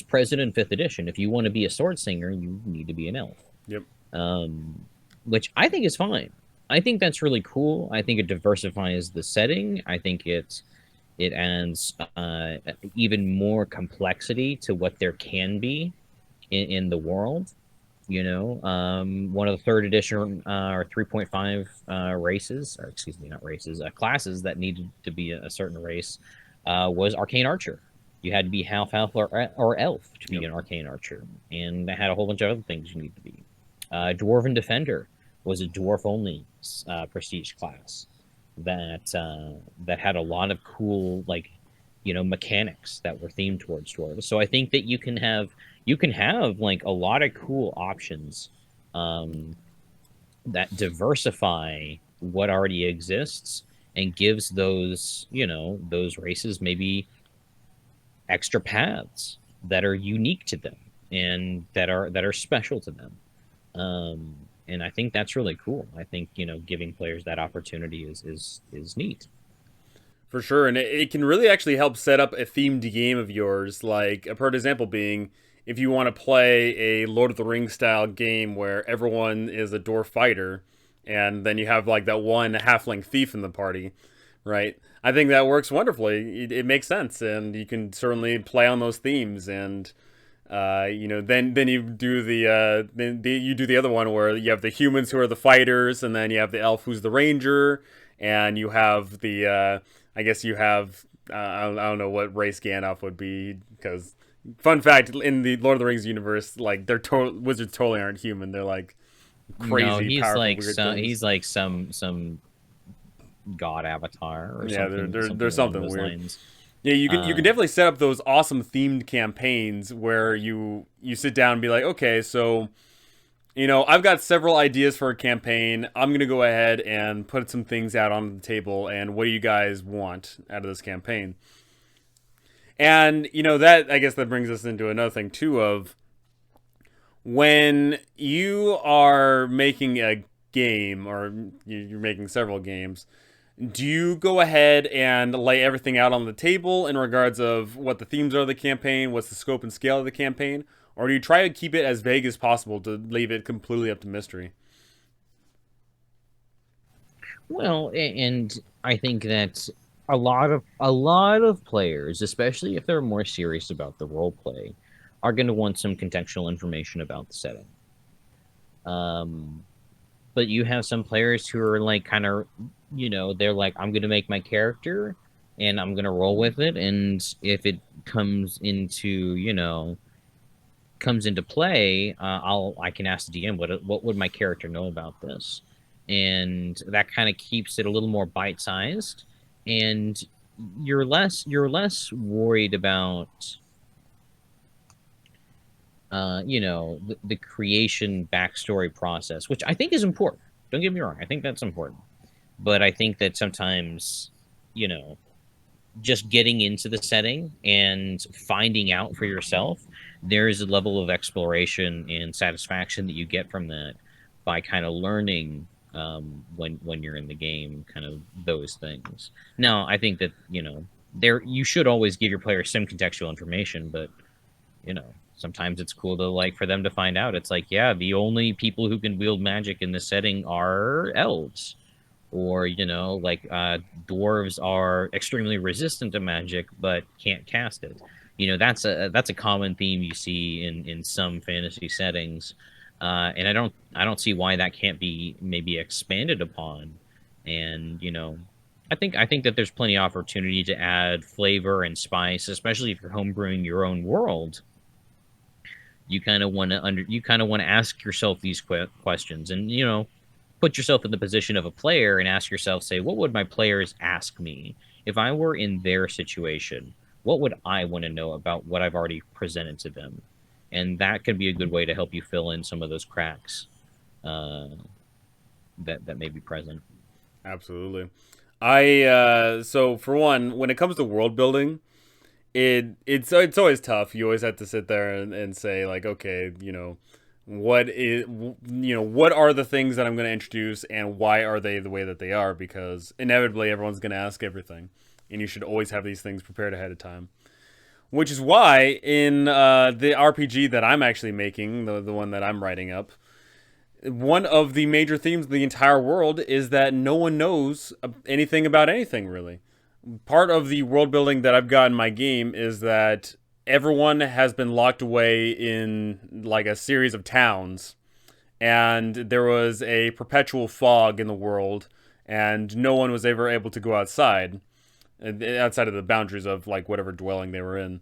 present in fifth edition. If you want to be a sword singer, you need to be an elf, Yep. um, which I think is fine. I think that's really cool. I think it diversifies the setting. I think it adds even more complexity to what there can be in the world. One of the third edition or 3.5 races, or excuse me, not races, classes that needed to be a certain race was arcane archer. You had to be half elf or elf to be Yep. an arcane archer, and that had a whole bunch of other things you need to be. Dwarven defender was a dwarf only prestige class that had a lot of cool mechanics that were themed towards dwarves. So I think that you can have like a lot of cool options um, that diversify what already exists and gives those races maybe extra paths that are unique to them and that are special to them. And I think that's really cool. I think giving players that opportunity is neat. For sure, and it can really actually help set up a themed game of yours. Like a perfect example being, if you want to play a Lord of the Rings style game where everyone is a dwarf fighter, and then you have like that one halfling thief in the party, right? I think that works wonderfully. It makes sense, and you can certainly play on those themes. And then you do you do the other one where you have the humans who are the fighters, and then you have the elf who's the ranger, and you have the I guess you have I don't know what race Gandalf would be, because fun fact, in the Lord of the Rings universe, like wizards totally aren't human. They're like No, crazy he's powerful like weird some things. he's like some god avatar or Yeah, something there's along something those weird. lines. Yeah, you can Uh, definitely set up those awesome themed campaigns where you sit down and be like, okay, so I've got several ideas for a campaign. I'm going to go ahead and put some things out on the table, and what do you guys want out of this campaign? And, that, I guess that brings us into another thing, too, of when you are making a game, or you're making several games, do you go ahead and lay everything out on the table in regards of what the themes are of the campaign, what's the scope and scale of the campaign, or do you try to keep it as vague as possible to leave it completely up to mystery? well, and I think that a lot of players, especially if they're more serious about the role play, are going to want some contextual information about the setting. Um, but you have some players who are like kind of, they're like, I'm going to make my character and I'm going to roll with it, and if it comes into play, I can ask the DM what would my character know about this, and that kind of keeps it a little more bite sized, and you're less worried about the creation backstory process, which I think is important. Don't get me wrong, I think that's important, but I think that sometimes you know just getting into the setting and finding out for yourself, there's a level of exploration and satisfaction that you get from that by kind of learning when you're in the game, kind of those things. Now, I think that there you should always give your players some contextual information, but sometimes it's cool to like for them to find out. It's like, yeah, the only people who can wield magic in this setting are elves, or dwarves are extremely resistant to magic but can't cast it. That's a common theme you see in some fantasy settings, and I don't see why that can't be maybe expanded upon. And I think that there's plenty of opportunity to add flavor and spice, especially if you're homebrewing your own world. You kind of want to ask yourself these questions, and put yourself in the position of a player and ask yourself, say, what would my players ask me if I were in their situation? What would I want to know about what I've already presented to them? And that could be a good way to help you fill in some of those cracks uh, that may be present. Absolutely. I so for one, when it comes to world building, it's always tough. You always have to sit there and say like, okay, what are the things that I'm going to introduce, and why are they the way that they are? Because inevitably everyone's going to ask everything, and you should always have these things prepared ahead of time. Which is why in the RPG that I'm actually making, the one that I'm writing up, one of the major themes of the entire world is that no one knows anything about anything, really. Part of the world building that I've got in my game is that everyone has been locked away in like a series of towns, and there was a perpetual fog in the world, and no one was ever able to go outside of the boundaries of like whatever dwelling they were in.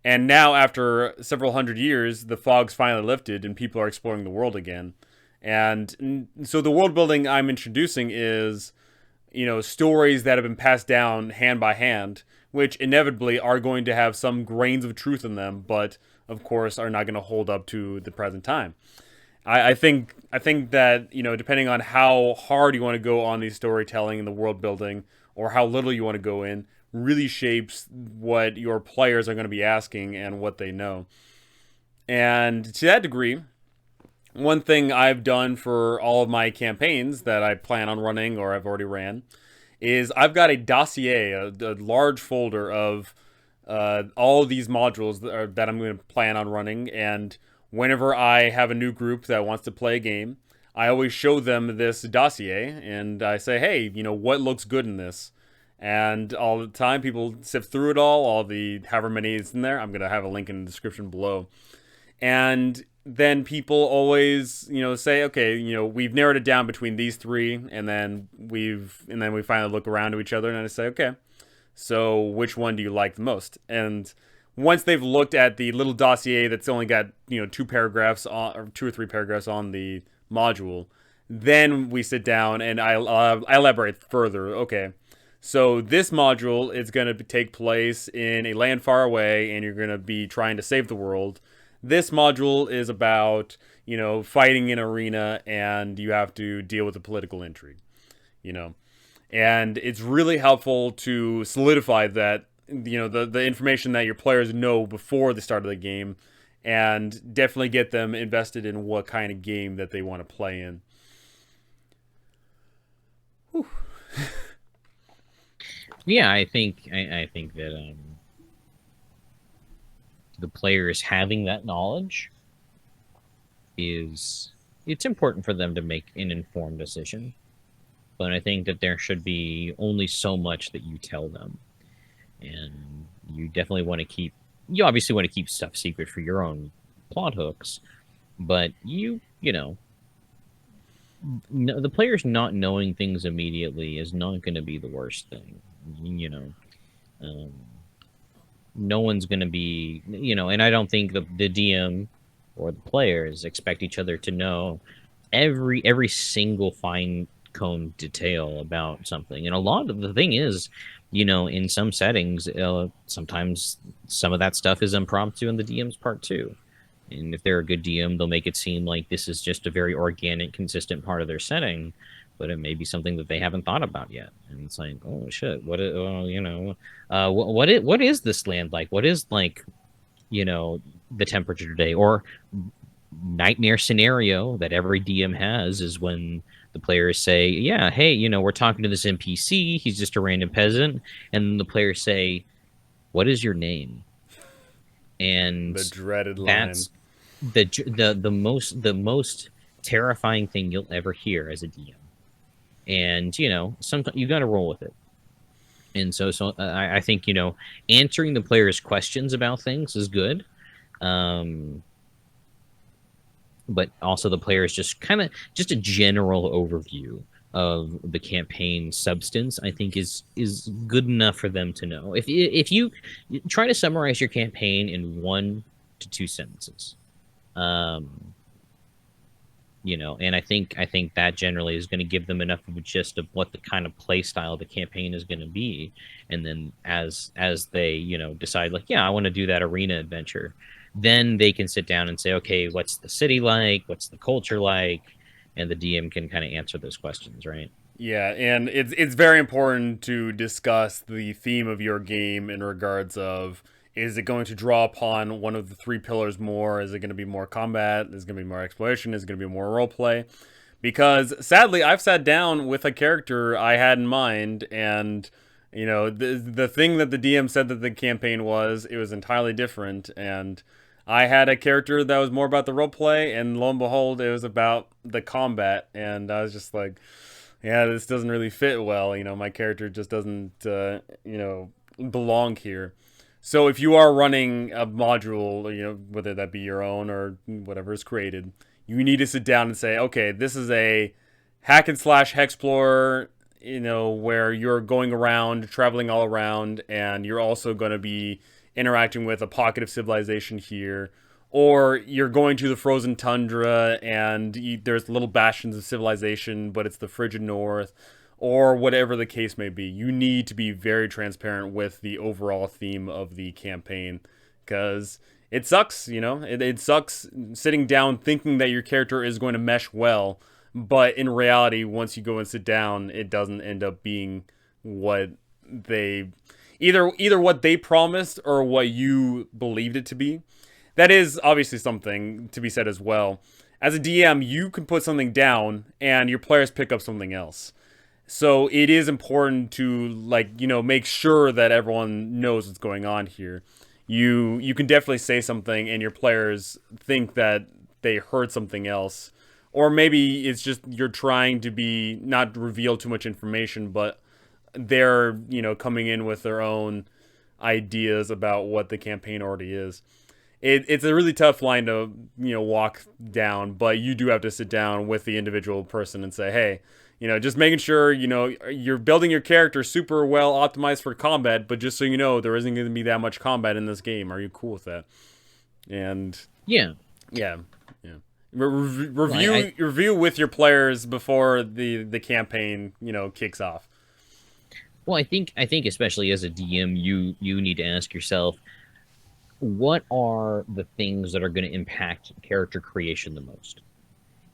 And now, after several hundred years, the fog's finally lifted, and people are exploring the world again. And so the world building I'm introducing is, stories that have been passed down hand by hand, which inevitably are going to have some grains of truth in them, but of course are not going to hold up to the present time. I think that depending on how hard you want to go on the storytelling and the world building, or how little you want to go in, really shapes what your players are going to be asking and what they know. And to that degree, one thing I've done for all of my campaigns that I plan on running or I've already ran is I've got a dossier, a large folder of all of these modules that I'm going to plan on running. And whenever I have a new group that wants to play a game, I always show them this dossier and I say, hey, what looks good in this? And all the time, people sift through it all the however many is in there. I'm going to have a link in the description below. And then people always, say, okay, we've narrowed it down between these three, and then we finally look around to each other, and I say, okay, so which one do you like the most? And once they've looked at the little dossier that's only got 2 paragraphs on, or 2 or 3 paragraphs on the module, then we sit down and I elaborate further. Okay, so this module is going to take place in a land far away, and you're going to be trying to save the world. This module is about, fighting in arena, and you have to deal with the political intrigue, you know. And it's really helpful to solidify that, the information that your players know before the start of the game, and definitely get them invested in what kind of game that they want to play in. Whew. Yeah, I think that the players having that knowledge it's important for them to make an informed decision. But I think that there should be only so much that you tell them, and you definitely want to you obviously want to keep stuff secret for your own plot hooks, but the players not knowing things immediately is not going to be the worst thing. Um, no one's going to be, and I don't think the DM or the players expect each other to know every single fine comb detail about something. And a lot of the thing is, in some settings, sometimes some of that stuff is impromptu on the DM's part too. And if they're a good DM, they'll make it seem like this is just a very organic, consistent part of their setting, but it may be something that they haven't thought about yet. And it's like, oh shit, what is this land like? What is like, the temperature today? Or nightmare scenario that every DM has is when the players say, yeah, hey, we're talking to this NPC. He's just a random peasant. And the players say, what is your name? And The dreaded line. That's the most terrifying thing you'll ever hear as a DM. And sometimes you got to roll with it. And so I think answering the players' questions about things is good, but also the players just a general overview of the campaign substance, I think is good enough for them to know. If you try to summarize your campaign in 1 to 2 sentences, and I think that generally is going to give them enough of a gist of what the kind of play style the campaign is going to be. And then as they decide, like, yeah, I want to do that arena adventure, then they can sit down and say, okay, what's the city like? What's the culture like? And the DM can kind of answer those questions, right? Yeah, and it's very important to discuss the theme of your game in regards of Is it going to draw upon one of the three pillars more? Is it going to be more combat? Is it going to be more exploration? Is it going to be more role play? Because sadly, I've sat down with a character I had in mind, and the thing that the DM said that the campaign was, it was entirely different, and I had a character that was more about the role play, and lo and behold, it was about the combat, and I was just like, yeah, this doesn't really fit well. My character just doesn't belong here. So if you are running a module, whether that be your own or whatever is created, you need to sit down and say, okay, this is a hack and slash hexplorer, where you're going around, traveling all around, and you're also going to be interacting with a pocket of civilization here. Or you're going to the frozen tundra and there's little bastions of civilization, but it's the frigid north, or whatever the case may be. You need to be very transparent with the overall theme of the campaign, because it sucks, it sucks sitting down thinking that your character is going to mesh well, but in reality, once you go and sit down, it doesn't end up being what they either what they promised or what you believed it to be. That is obviously something to be said as well. As a DM, you can put something down and your players pick up something else. So it is important to make sure that everyone knows what's going on here. You can definitely say something and your players think that they heard something else. Or maybe it's just you're trying to be not reveal too much information, but they're, coming in with their own ideas about what the campaign already is. It's a really tough line to walk down, but you do have to sit down with the individual person and say, hey, just making sure you're building your character super well optimized for combat, but just so you know, there isn't going to be that much combat in this game. Are you cool with that? And yeah. Review with your players before the campaign kicks off. Well, I think especially as a DM, you need to ask yourself, what are the things that are going to impact character creation the most?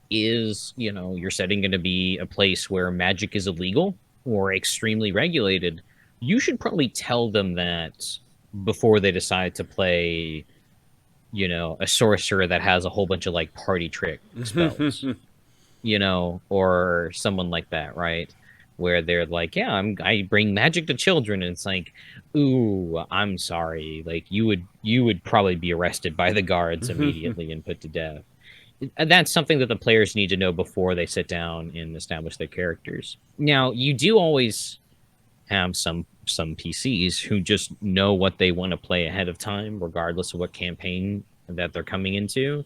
Is, your setting going to be a place where magic is illegal or extremely regulated? You should probably tell them that before they decide to play, a sorcerer that has a whole bunch of party trick spells, or someone like that, right? Where they're like, yeah, I bring magic to children, and it's like, ooh, I'm sorry, you would probably be arrested by the guards immediately and put to death. That's something that the players need to know before they sit down and establish their characters. Now, you do always have some PCs who just know what they want to play ahead of time, regardless of what campaign that they're coming into,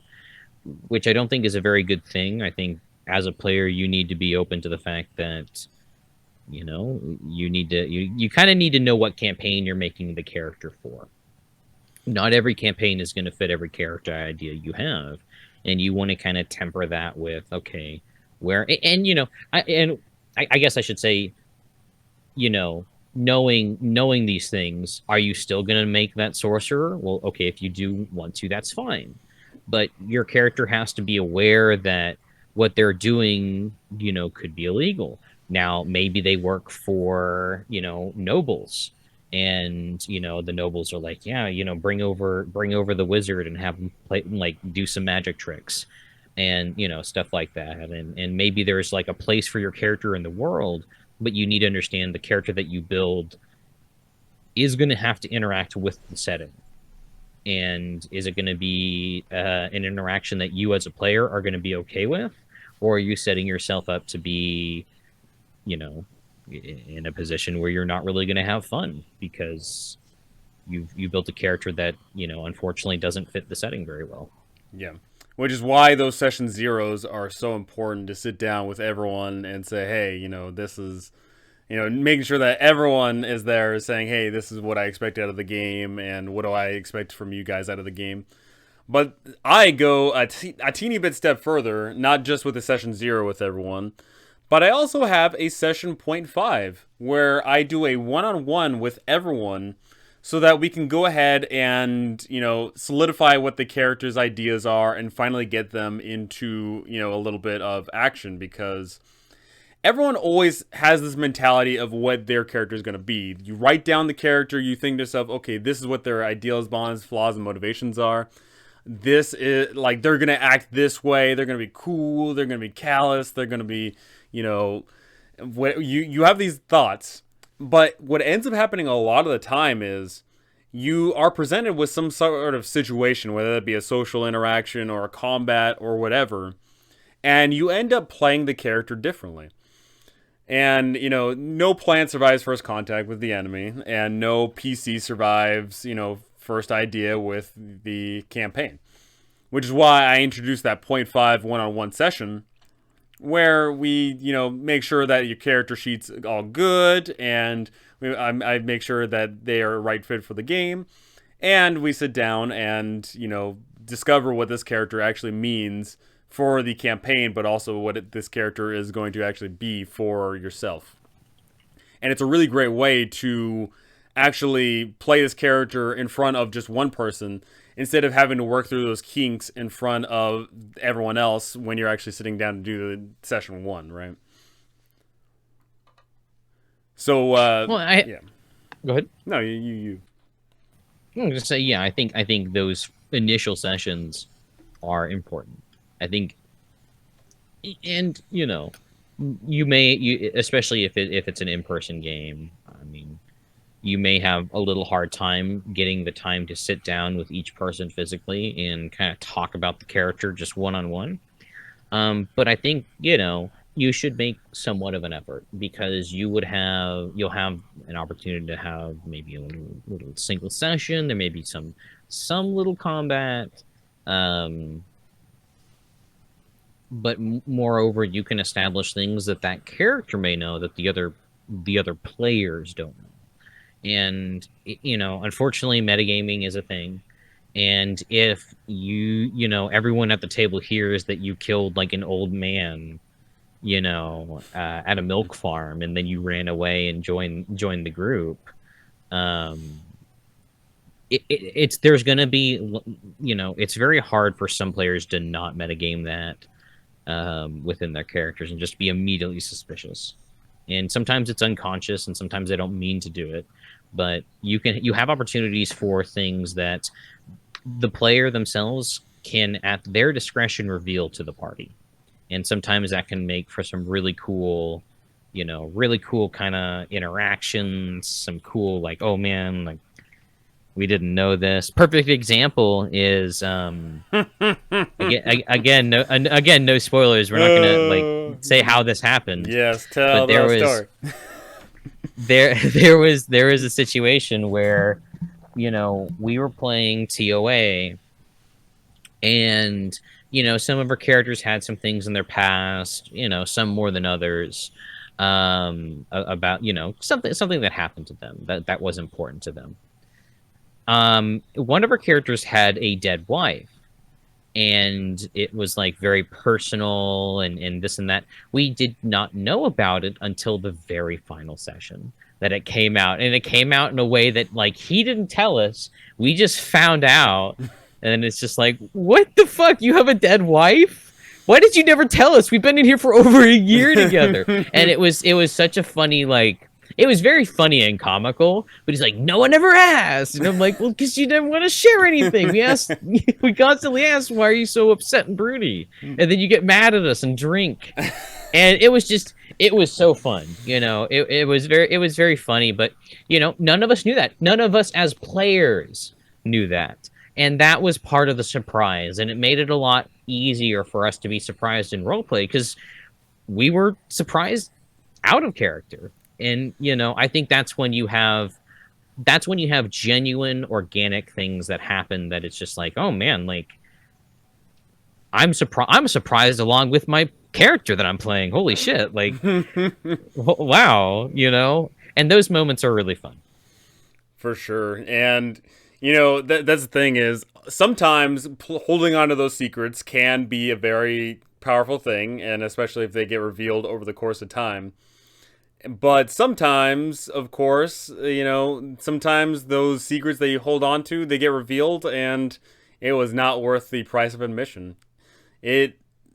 which I don't think is a very good thing. I think as a player, you need to be open to the fact that you kind of need to know what campaign you're making the character for. Not every campaign is going to fit every character idea you have, and you want to kind of temper that with, okay, where, and I guess I should say, knowing these things, are you still going to make that sorcerer? Well, okay, if you do want to, that's fine, but your character has to be aware that what they're doing, could be illegal. Now, maybe they work for, nobles, and, the nobles are like, yeah, bring over the wizard and have him play, do some magic tricks and, stuff like that. And maybe there's a place for your character in the world, but you need to understand the character that you build is going to have to interact with the setting. And is it going to be an interaction that you as a player are going to be okay with? Or are you setting yourself up to be, in a position where you're not really going to have fun because you built a character that, unfortunately doesn't fit the setting very well. Yeah. Which is why those session zeros are so important, to sit down with everyone and say, hey, this is, making sure that everyone is there saying, hey, this is what I expect out of the game and what do I expect from you guys out of the game. But I go a teeny bit step further, not just with the session 0 with everyone, but I also have a session 0.5 where I do a one-on-one with everyone so that we can go ahead and, solidify what the characters' ideas are and finally get them into, a little bit of action, because everyone always has this mentality of what their character is going to be. You write down the character, you think to yourself, okay, this is what their ideals, bonds, flaws, and motivations are. This is like they're going to act this way. They're going to be cool. They're going to be callous. They're going to be, you know, you have these thoughts. But what ends up happening a lot of the time is you are presented with some sort of situation, whether that be a social interaction or a combat or whatever, and you end up playing the character differently. And, you know, no plant survives first contact with the enemy, and no PC survives, you know, first idea with the campaign. Which is why I introduced that 0.5 one-on-one session, where we, you know, make sure that your character sheet's all good, and I make sure that they are a right fit for the game, and we sit down and, you know, discover what this character actually means for the campaign, but also what this character is going to actually be for yourself. And it's a really great way to actually play this character in front of just one person instead of having to work through those kinks in front of everyone else when you're actually sitting down to do the session one, right? So, yeah. Go ahead. No, you. I'm gonna say, yeah. I think those initial sessions are important. I think, and you know, especially if it's an in-person game. I mean, you may have a little hard time getting the time to sit down with each person physically and kind of talk about the character just one-on-one. But I think, you know, you should make somewhat of an effort, because you'll have an opportunity to have maybe a little single session. There may be some little combat. But moreover, you can establish things that character may know that the other players don't know. And, you know, unfortunately, metagaming is a thing. And if you know, everyone at the table hears that you killed like an old man, you know, at a milk farm, and then you ran away and joined the group, it's there's going to be, you know, it's very hard for some players to not metagame that within their characters and just be immediately suspicious. And sometimes it's unconscious, and sometimes they don't mean to do it. But you have opportunities for things that the player themselves can, at their discretion, reveal to the party. And sometimes that can make for some really cool, you know, kind of interactions, some cool, like, oh man, like, we didn't know this. Perfect example is again, no spoilers. We're not gonna like say how this happened. Yes, tell the story. there was a situation where, you know, we were playing TOA, and, you know, some of our characters had some things in their past, you know, some more than others, about, you know, something that happened to them that was important to them. One of our characters had a dead wife, and it was like very personal and this and that. We did not know about it until the very final session that it came out, and it came out in a way that, like, he didn't tell us. We just found out, and it's just like, what the fuck? You have a dead wife? Why did you never tell us? We've been in here for over a year together. And it was such a funny, like, it was very funny and comical, but he's like, no one ever asked. And I'm like, well, because you didn't want to share anything. We constantly ask, why are you so upset and broody? And then you get mad at us and drink. And it was so fun. You know, it was very funny, but, you know, none of us knew that. None of us as players knew that. And that was part of the surprise. And it made it a lot easier for us to be surprised in roleplay, because we were surprised out of character. And, you know, I think that's when you have genuine, organic things that happen, that it's just like, oh man, like, I'm surprised along with my character that I'm playing. Holy shit. Like, wow, you know, and those moments are really fun. For sure. And, you know, that's the thing is, sometimes holding on to those secrets can be a very powerful thing, and especially if they get revealed over the course of time. But sometimes, of course, you know, sometimes those secrets that you hold on to, they get revealed, and it was not worth the price of admission.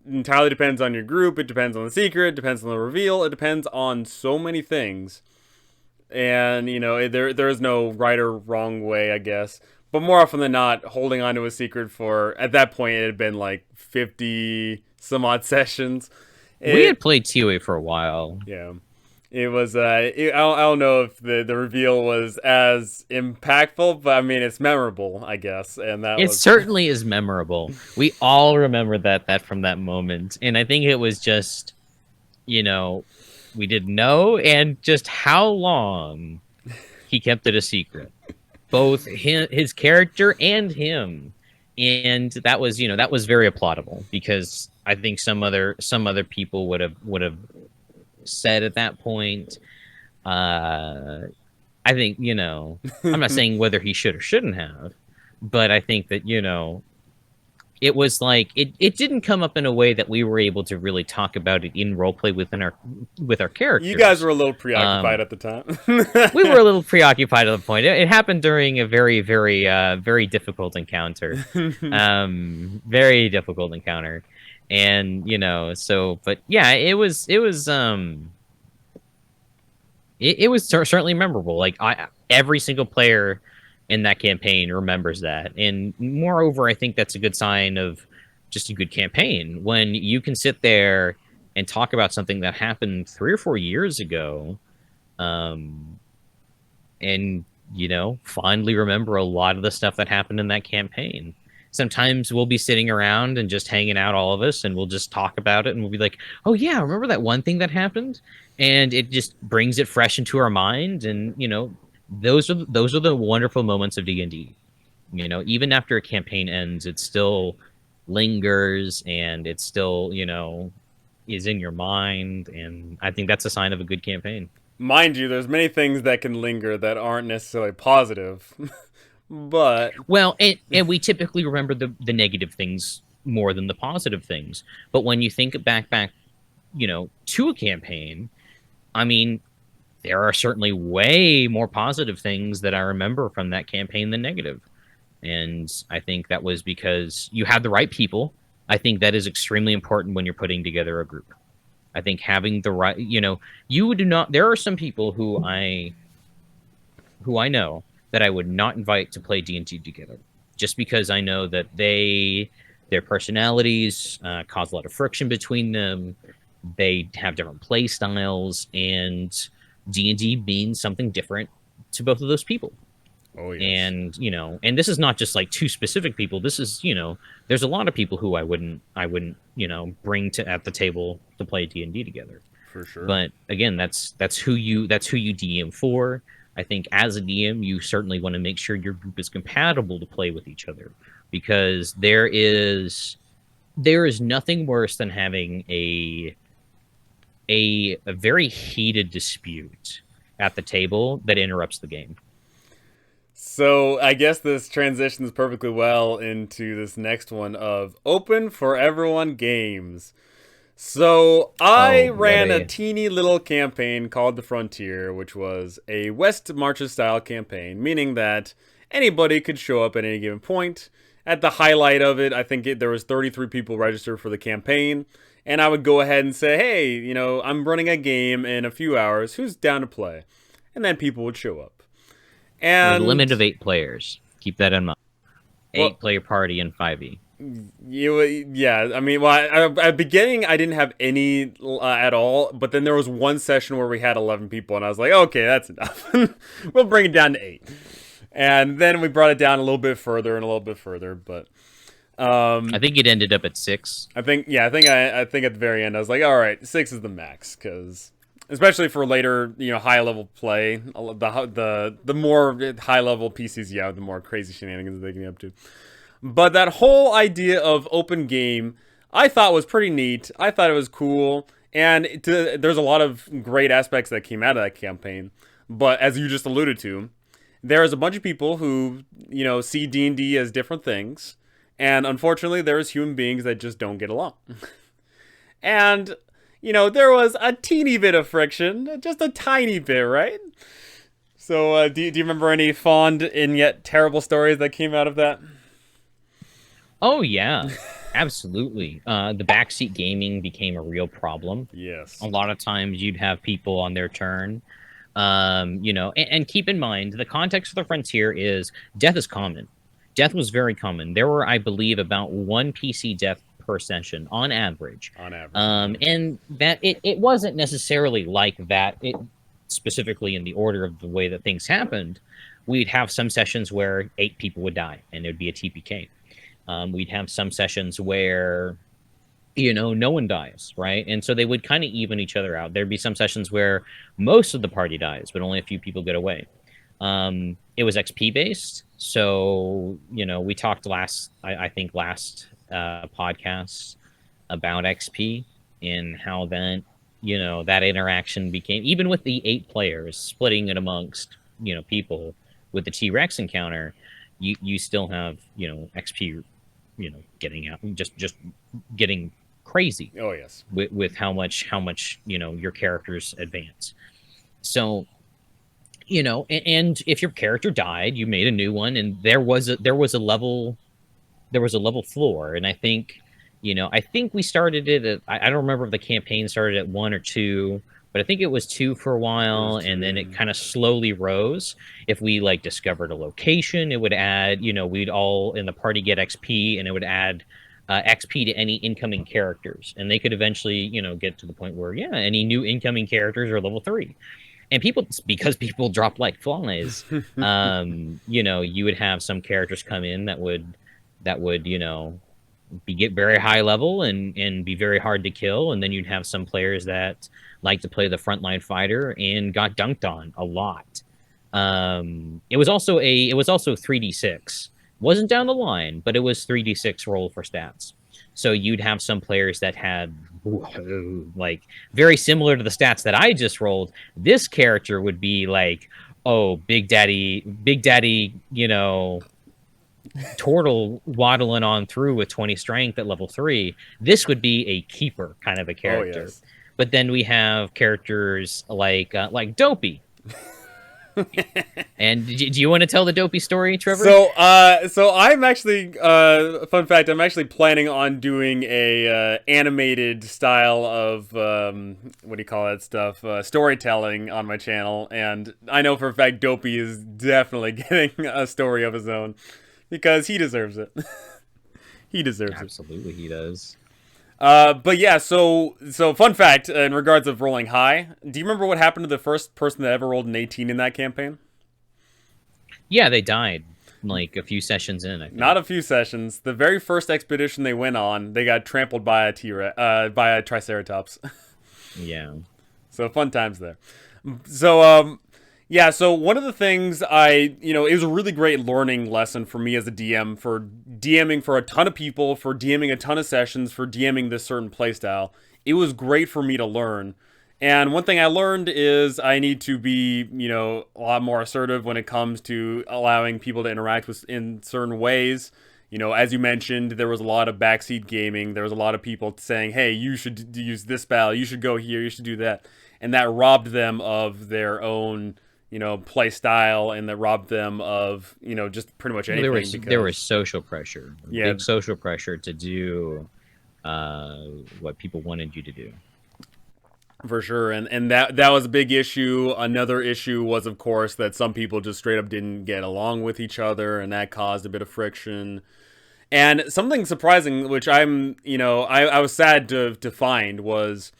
entirely depends on your group. It depends on the secret. It depends on the reveal. It depends on so many things. And there is no right or wrong way, I guess. But more often than not, holding on to a secret for at that point it had been like 50 some odd sessions. We had It played TOA for a while. Yeah. It was. I don't know if the reveal was as impactful, but I mean it's memorable, I guess, and that It was. certainly is memorable. We all remember that from that moment, and I think it was just, you know, we didn't know, and just how long he kept it a secret, both his character and him, and that was that was very applaudable because I think some other people would have said at that point. I think I'm not saying whether he should or shouldn't have, but I think that it was like it didn't come up in a way that we were able to really talk about it in roleplay with our You guys characters. were a little preoccupied at the time. We were a little preoccupied at the point. It happened during a very, very, very difficult encounter. Very difficult encounter, and so. But yeah, it was certainly memorable. Like every single player in that campaign remembers that, and moreover, I think that's a good sign of just a good campaign when you can sit there and talk about something that happened 3 or 4 years ago, um, and fondly remember a lot of the stuff that happened in that campaign. Sometimes we'll be sitting around and just hanging out, all of us, and we'll just talk about it, and we'll be like, "Oh yeah, remember that one thing that happened?" And it just brings it fresh into our mind, and those are the wonderful moments of D&D. Even after a campaign ends, it still lingers, and it still is in your mind, and I think that's a sign of a good campaign. Mind you, there's many things that can linger that aren't necessarily positive, but Well, and we typically remember the negative things more than the positive things. But when you think back, to a campaign, I mean, there are certainly way more positive things that I remember from that campaign than negative. And I think that was because you had the right people. I think that is extremely important when you're putting together a group. I think having the right, you do not. There are some people who I know that I would not invite to play D&D together, just because I know that their personalities cause a lot of friction between them. They have different play styles, and D&D means something different to both of those people. oh yes, And this is not just like two specific people. This is there's a lot of people who I wouldn't bring to at the table to play D&D together. for sure. But again, that's who you DM for. I think as a DM, you certainly want to make sure your group is compatible to play with each other, because there is nothing worse than having a very heated dispute at the table that interrupts the game. So I guess this transitions perfectly well into this next one of open for everyone games. So I Oh, what ran a a teeny little campaign called The Frontier, which was a West Marches style campaign, meaning that anybody could show up at any given point. At the highlight of it, I think there was 33 people registered for the campaign, and I would go ahead and say, hey, I'm running a game in a few hours. Who's down to play? And then people would show up. There's a limit And, of 8 players. Keep that in mind. well, 8 player party in 5e. yeah, I mean, well, at the beginning, I didn't have any at all, but then there was one session where we had 11 people, and I was like, okay, that's enough. We'll bring it down to 8. And then we brought it down a little bit further and a little bit further, but I think it ended up at 6. I think I think at the very end I was like, all right, 6 is the max, because especially for later high level play, the more high level PCs you have, the more crazy shenanigans they can get up to. But that whole idea of open game, I thought was pretty neat. I thought it was cool, and there's a lot of great aspects that came out of that campaign. But as you just alluded to, there's a bunch of people who see D&D as different things, and unfortunately, there's human beings that just don't get along. And there was a teeny bit of friction, just a tiny bit, right? So, do you remember any fond and yet terrible stories that came out of that? Oh yeah. Absolutely. The backseat gaming became a real problem. A Yes. lot of times you'd have people on their turn. And keep in mind the context of the frontier is death is common. Death was very common. There were, I believe, about one PC death per session on average. On average. Yeah. And that it wasn't necessarily like that. It specifically in the order of the way that things happened. We'd have some sessions where 8 people would die, and it would be a TPK. We'd have some sessions where no one dies, right? And so they would kind of even each other out. There'd be some sessions where most of the party dies, but only a few people get away. It was XP based, so we talked I think last podcast about XP and how then that interaction became, even with the 8 players splitting it amongst people with the T-Rex encounter, you still have XP getting out, just getting crazy Oh yes. with how much your characters advance. So and if your character died, you made a new one, and there was a level floor. And I think we started it at, I don't remember if the campaign started at 1 or 2, but I think it was 2 for a while, and then it kind of slowly rose. If we discovered a location, it would add, we'd all in the party get XP, and it would add XP to any incoming characters, and they could eventually get to the point where any new incoming characters are level 3. And because people drop like flies, you would have some characters come in that would get very high level and be very hard to kill, and then you'd have some players that like to play the frontline fighter and got dunked on a lot. It was also 3d6. Wasn't down the line, but it was 3d6 roll for stats. So you'd have some players that had very similar to the stats that I just rolled. This character would be like, oh, big daddy, turtle waddling on through with 20 strength at level 3. This would be a keeper kind of a character. Oh, yes. But then we have characters like Dopey. And do you want to tell the Dopey story, Trevor? So I'm actually, fun fact, I'm actually planning on doing a animated style of what do you call that stuff? Storytelling on my channel, and I know for a fact Dopey is definitely getting a story of his own because he deserves it. He deserves it. Absolutely, he does. But yeah, so fun fact in regards of rolling high. Do you remember what happened to the first person that ever rolled an 18 in that campaign? Yeah, they died like a few sessions in. I think. Not a few sessions. The very first expedition they went on, they got trampled by a Triceratops. Yeah. So fun times there. So yeah, so one of the things it was a really great learning lesson for me as a DM, for DMing for a ton of people, for DMing a ton of sessions, for DMing this certain playstyle. It was great for me to learn. And one thing I learned is I need to be, a lot more assertive when it comes to allowing people to interact with in certain ways. As you mentioned, there was a lot of backseat gaming. There was a lot of people saying, hey, you should use this spell, you should go here, you should do that. And that robbed them of their own play style, and that robbed them of, just pretty much anything. There was social pressure. Yeah. Big social pressure to do what people wanted you to do. For sure, and that was a big issue. Another issue was, of course, that some people just straight up didn't get along with each other, and that caused a bit of friction. And something surprising, which I was sad to find, was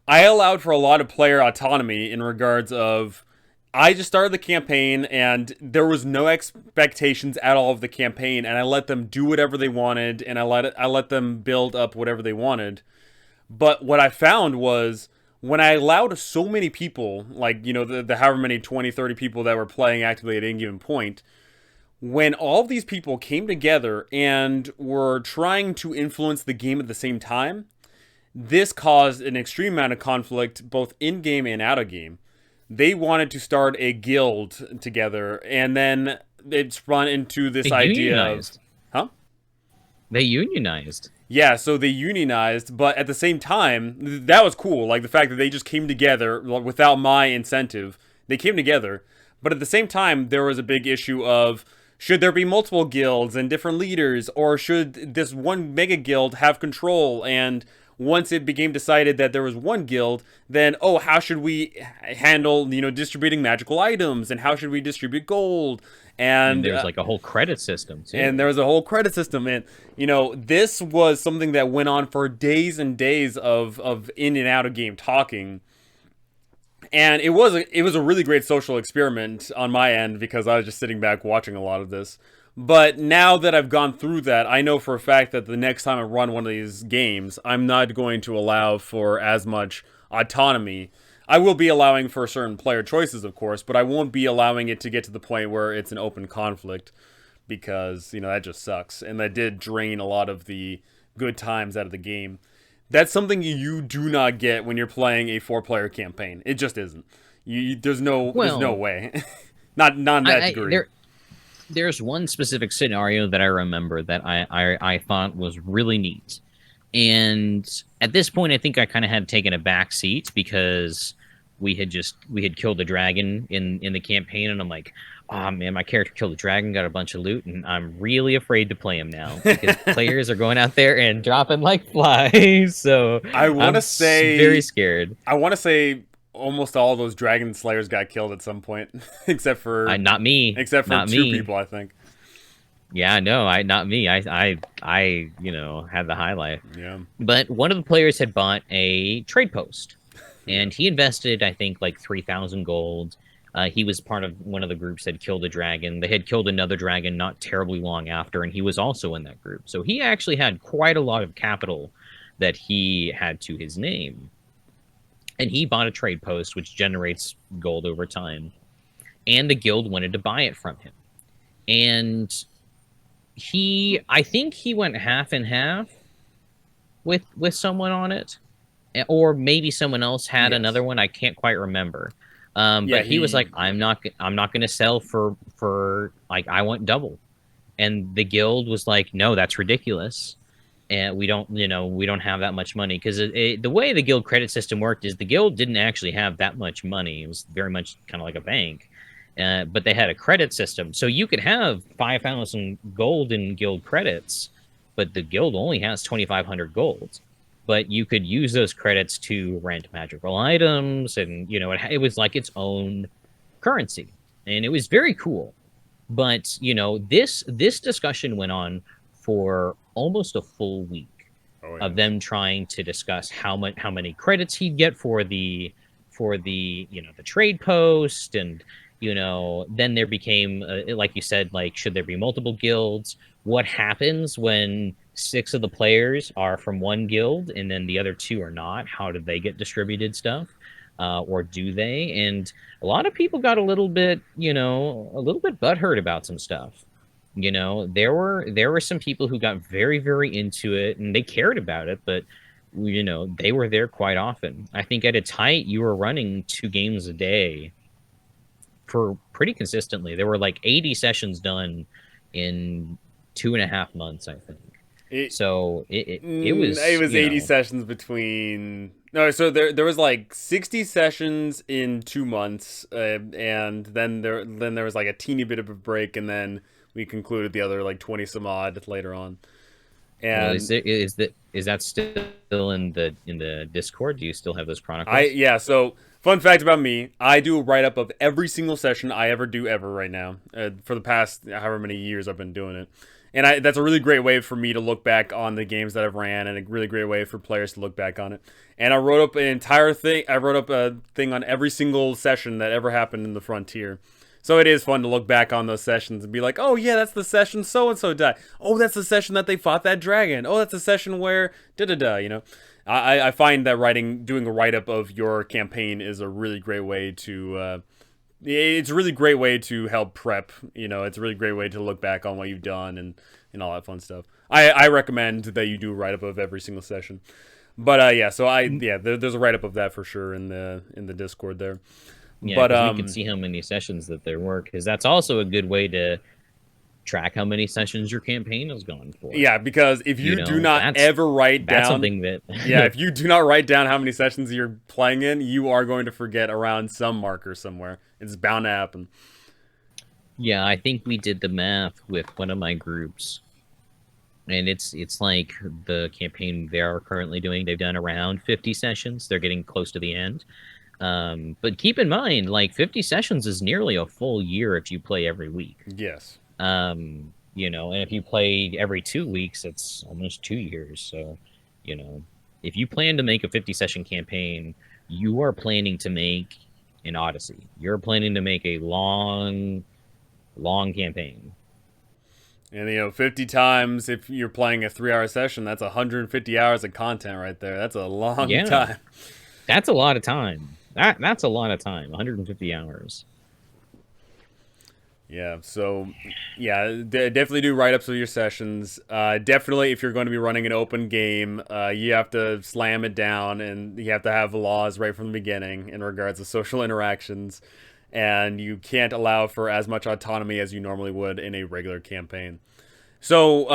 I allowed for a lot of player autonomy in regards of, I just started the campaign, and there was no expectations at all of the campaign, and I let them do whatever they wanted, and I let them build up whatever they wanted. But what I found was, when I allowed so many people, like, the however many 20, 30 people that were playing actively at any given point, when all of these people came together and were trying to influence the game at the same time, this caused an extreme amount of conflict, both in-game and out-of-game. They wanted to start a guild together, and then it spun into this idea of... Huh? They unionized. Yeah, so they unionized, but at the same time, that was cool. Like, the fact that they just came together without my incentive. They came together, but at the same time, there was a big issue of should there be multiple guilds and different leaders, or should this one mega guild have control? And once it became decided that there was one guild, then, oh, how should we handle, distributing magical items, and how should we distribute gold? And And there's like a whole credit system and too. there was a whole credit system, and this was something that went on for days and days of in and out of game talking. And it was a really great social experiment on my end, because I was just sitting back watching a lot of this. But now that I've gone through that, I know for a fact that the next time I run one of these games, I'm not going to allow for as much autonomy. I will be allowing for certain player choices, of course, but I won't be allowing it to get to the point where it's an open conflict, because, that just sucks. And that did drain a lot of the good times out of the game. That's something you do not get when you're playing a 4-player campaign. It just isn't. There's no Well, way. Not in that degree. there's one specific scenario that I remember that I thought was really neat. And at this point, I think I kind of had taken a back seat because we had killed a dragon in the campaign, and I'm like, oh man, my character killed a dragon, got a bunch of loot, and I'm really afraid to play him now because players are going out there and dropping like flies. So I want to very scared. I want to say almost all of those dragon slayers got killed at some point, except for Not me. except for Not two me. people, I think. Yeah, no, not me. I had the highlight. Yeah. But one of the players had bought a trade post, and he invested, I think, like 3,000 gold. He was part of one of the groups that killed a dragon. They had killed another dragon not terribly long after, and he was also in that group. So he actually had quite a lot of capital that he had to his name. And he bought a trade post, which generates gold over time. And the guild wanted to buy it from him. And I think he went half and half with someone on it, or maybe someone else had Yes. another one. I can't quite remember. Yeah, But he was like, I'm not going to sell for like, I want double. And the guild was like, no, that's ridiculous. And we don't have that much money, because the way the guild credit system worked is the guild didn't actually have that much money. It was very much kind of like a bank. But they had a credit system. So you could have 5,000 gold in guild credits, but the guild only has 2,500 gold. But you could use those credits to rent magical items, and, it was like its own currency. And it was very cool. But, this discussion went on for almost a full week of them trying to discuss how many credits he'd get for the the trade post. And then there became, like you said, like, should there be multiple guilds? What happens when 6 of the players are from one guild and then the other 2 are not? How do they get distributed stuff? Or do they? And a lot of people got a little bit butthurt about some stuff. There were some people who got very, very into it, and they cared about it, but they were there quite often. I think at its height, you were running 2 games a day for pretty consistently. There were like 80 sessions done in 2.5 months, I think. It was 80 sessions between. No, so there was like 60 sessions in 2 months, and then there was like a teeny bit of a break, and then we concluded the other like 20 some odd later on. And is that still in the Discord? Do you still have those chronicles? So fun fact about me, I do a write-up of every single session I ever do right now, for the past however many years I've been doing it. And that's a really great way for me to look back on the games that I've ran, and a really great way for players to look back on it. And I wrote up an entire thing. I wrote up a thing on every single session that ever happened in the Frontier. So it is fun to look back on those sessions and be like, oh yeah, that's the session so-and-so died. Oh, that's the session that they fought that dragon. Oh, that's the session where da-da-da, I find that doing a write-up of your campaign is a really great way to... it's a really great way to help prep. It's a really great way to look back on what you've done and all that fun stuff. I recommend that you do a write-up of every single session. But there's a write-up of that for sure in the Discord there. Yeah, but we can see how many sessions that there were, because that's also a good way to track how many sessions your campaign has gone for. Yeah, because if you do not ever write down... That's something that... yeah, if you do not write down how many sessions you're playing in, you are going to forget around some marker somewhere. It's bound to happen. Yeah, I think we did the math with one of my groups, and it's like the campaign they're currently doing. They've done around 50 sessions. They're getting close to the end. But keep in mind, like 50 sessions is nearly a full year if you play every week. Yes. And if you play every 2 weeks, it's almost 2 years. So, you know, if you plan to make a 50 session campaign, you are planning to make an Odyssey. You're planning to make a long, long campaign. And 50 times if you're playing a 3-hour session, that's 150 hours of content right there. That's a long Yeah, time. that's a lot of time. That's a lot of time. 150 hours. Yeah, so yeah, definitely do write ups of your sessions. Definitely, if you're going to be running an open game, you have to slam it down, and you have to have laws right from the beginning in regards to social interactions, and you can't allow for as much autonomy as you normally would in a regular campaign. So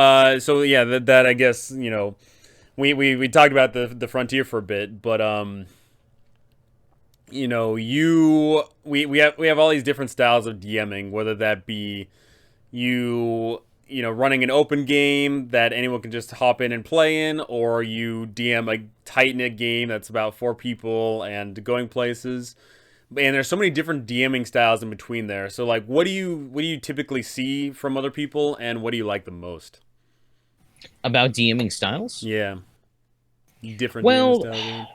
yeah, that I guess we talked about the frontier for a bit, but we have all these different styles of DMing, whether that be running an open game that anyone can just hop in and play in, or you DM a tight knit game that's about 4 people and going places. And there's so many different DMing styles in between there. So like, what do you typically see from other people, and what do you like the most? About DMing styles? Yeah, different DMing Well, styles. Yeah.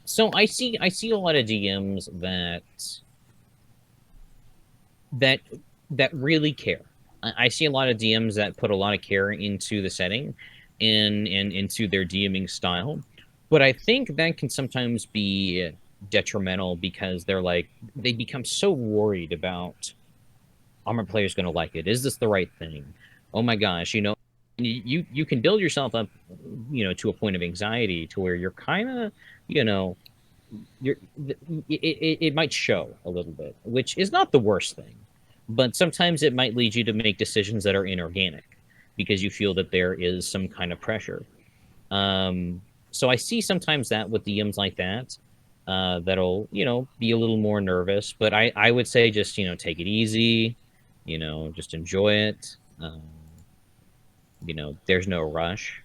so I see a lot of DMs that that really care. I see a lot of DMs that put a lot of care into the setting and into their DMing style. But I think that can sometimes be detrimental because they become so worried about, are my players going to like it? Is this the right thing? Oh my gosh, you can build yourself up, to a point of anxiety to where you're kind of, you know, you're it might show a little bit, which is not the worst thing, but sometimes it might lead you to make decisions that are inorganic because you feel that there is some kind of pressure. So I see sometimes that with DMs like that, that'll be a little more nervous, but I would say just take it easy, just enjoy it. There's no rush.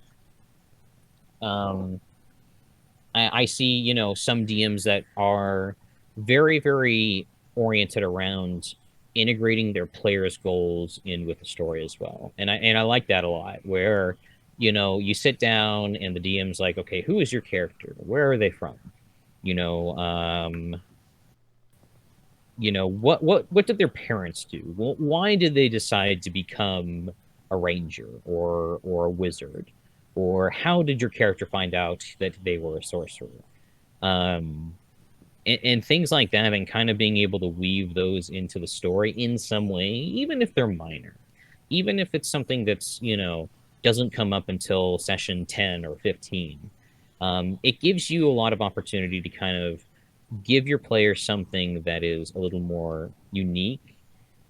Um, I see, some DMs that are very, very oriented around integrating their players' goals in with the story as well. And I like that a lot, where, you sit down and the DM's like, okay, who is your character? Where are they from? You know, um, what did their parents do? Well, why did they decide to become a ranger or a wizard? Or how did your character find out that they were a sorcerer? um, and things like that, and kind of being able to weave those into the story in some way, even if they're minor, even if it's something that's doesn't come up until session 10 or 15. It gives you a lot of opportunity to kind of give your player something that is a little more unique,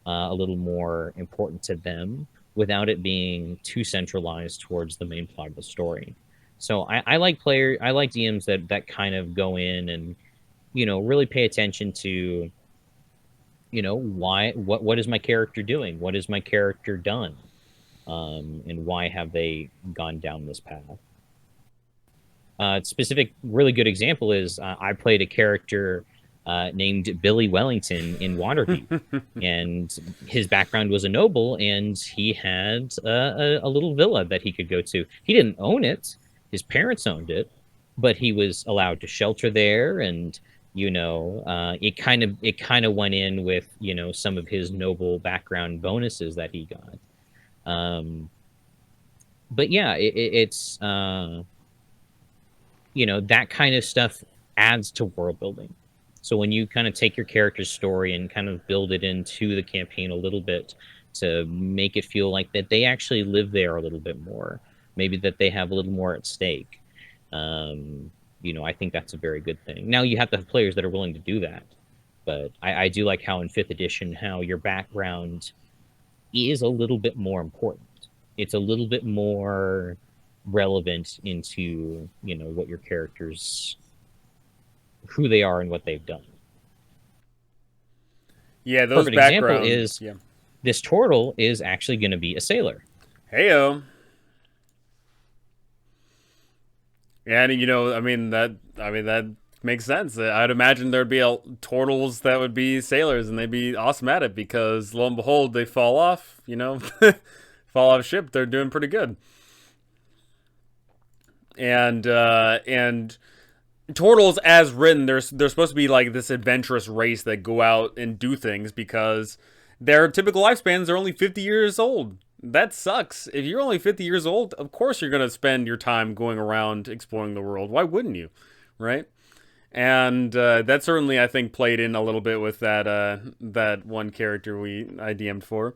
a little more important to them, without it being too centralized towards the main plot of the story. So I like DMs that kind of go in and really pay attention to why, what is my character doing, what is my character done, and why have they gone down this path. Specific really good example is, I played a character named Billy Wellington in Waterdeep, and his background was a noble, and he had a little villa that he could go to. He didn't own it; his parents owned it, but he was allowed to shelter there, and it kind of went in with some of his noble background bonuses that he got. But yeah, it's that kind of stuff adds to world building. So when you kind of take your character's story and kind of build it into the campaign a little bit to make it feel like that they actually live there a little bit more, maybe that they have a little more at stake. I think that's a very good thing. Now you have to have players that are willing to do that, but I do like how in fifth edition, how your background is a little bit more important. It's a little bit more relevant into what your characters, who they are and what they've done. Yeah, those Perfect example background. is Yeah. this turtle is actually going to be a sailor. Heyo. And that makes sense. I'd imagine there'd be turtles that would be sailors, and they'd be awesome at it because lo and behold, they fall off. Fall off ship. They're doing pretty good. And turtles, as written, they're supposed to be like this adventurous race that go out and do things because their typical lifespans are only 50 years old. That sucks. If you're only 50 years old, of course you're going to spend your time going around exploring the world. Why wouldn't you? Right? And that certainly, I think, played in a little bit with that one character I DM'd for.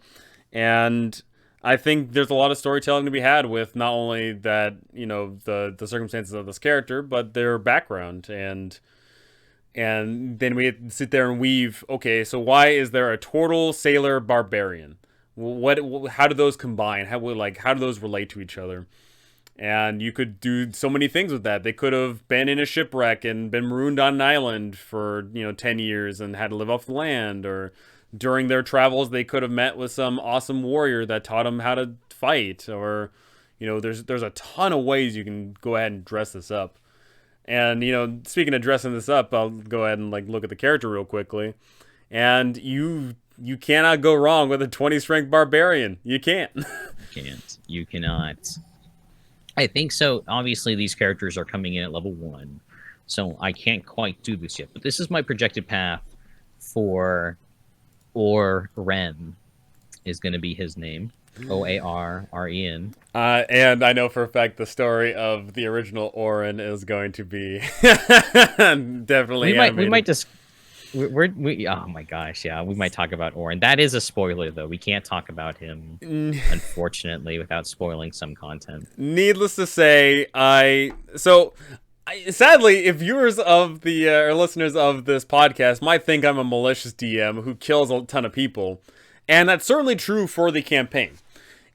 And I think there's a lot of storytelling to be had with not only that, the circumstances of this character, but their background. And then we sit there and weave, okay, so why is there a turtle, sailor, barbarian? How do those combine? How do those relate to each other? And you could do so many things with that. They could have been in a shipwreck and been marooned on an island for 10 years and had to live off the land, or during their travels they could have met with some awesome warrior that taught them how to fight, or there's a ton of ways you can go ahead and dress this up. And speaking of dressing this up, I'll go ahead and look at the character real quickly, and you cannot go wrong with a 20 strength barbarian. You can't. You cannot. I think so. Obviously, these characters are coming in at level 1, so I can't quite do this yet. But this is my projected path for Oren, is going to be his name. Oarren. And I know for a fact the story of the original Oren is going to be definitely we might just oh my gosh, yeah, we might talk about Oren. That is a spoiler, though. We can't talk about him, unfortunately, without spoiling some content. Needless to say, sadly, if viewers of the or listeners of this podcast might think I'm a malicious DM who kills a ton of people, and that's certainly true for the campaign.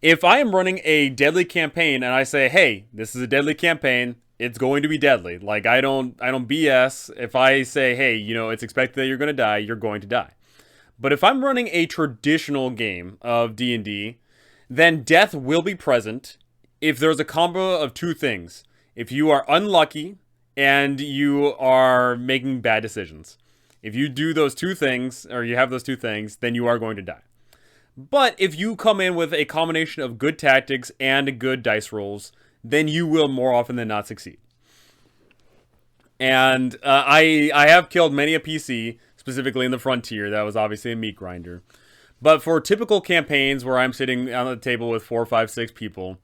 If I am running a deadly campaign and I say, hey, this is a deadly campaign, it's going to be deadly. I don't BS. If I say, hey, it's expected that you're going to die, you're going to die. But if I'm running a traditional game of D&D, then death will be present if there's a combo of two things. If you are unlucky and you are making bad decisions. If you do those two things, or you have those two things, then you are going to die. But if you come in with a combination of good tactics and good dice rolls, then you will more often than not succeed. And I have killed many a PC, specifically in the Frontier. That was obviously a meat grinder. But for typical campaigns where I'm sitting on the table with 4, 5, 6 people,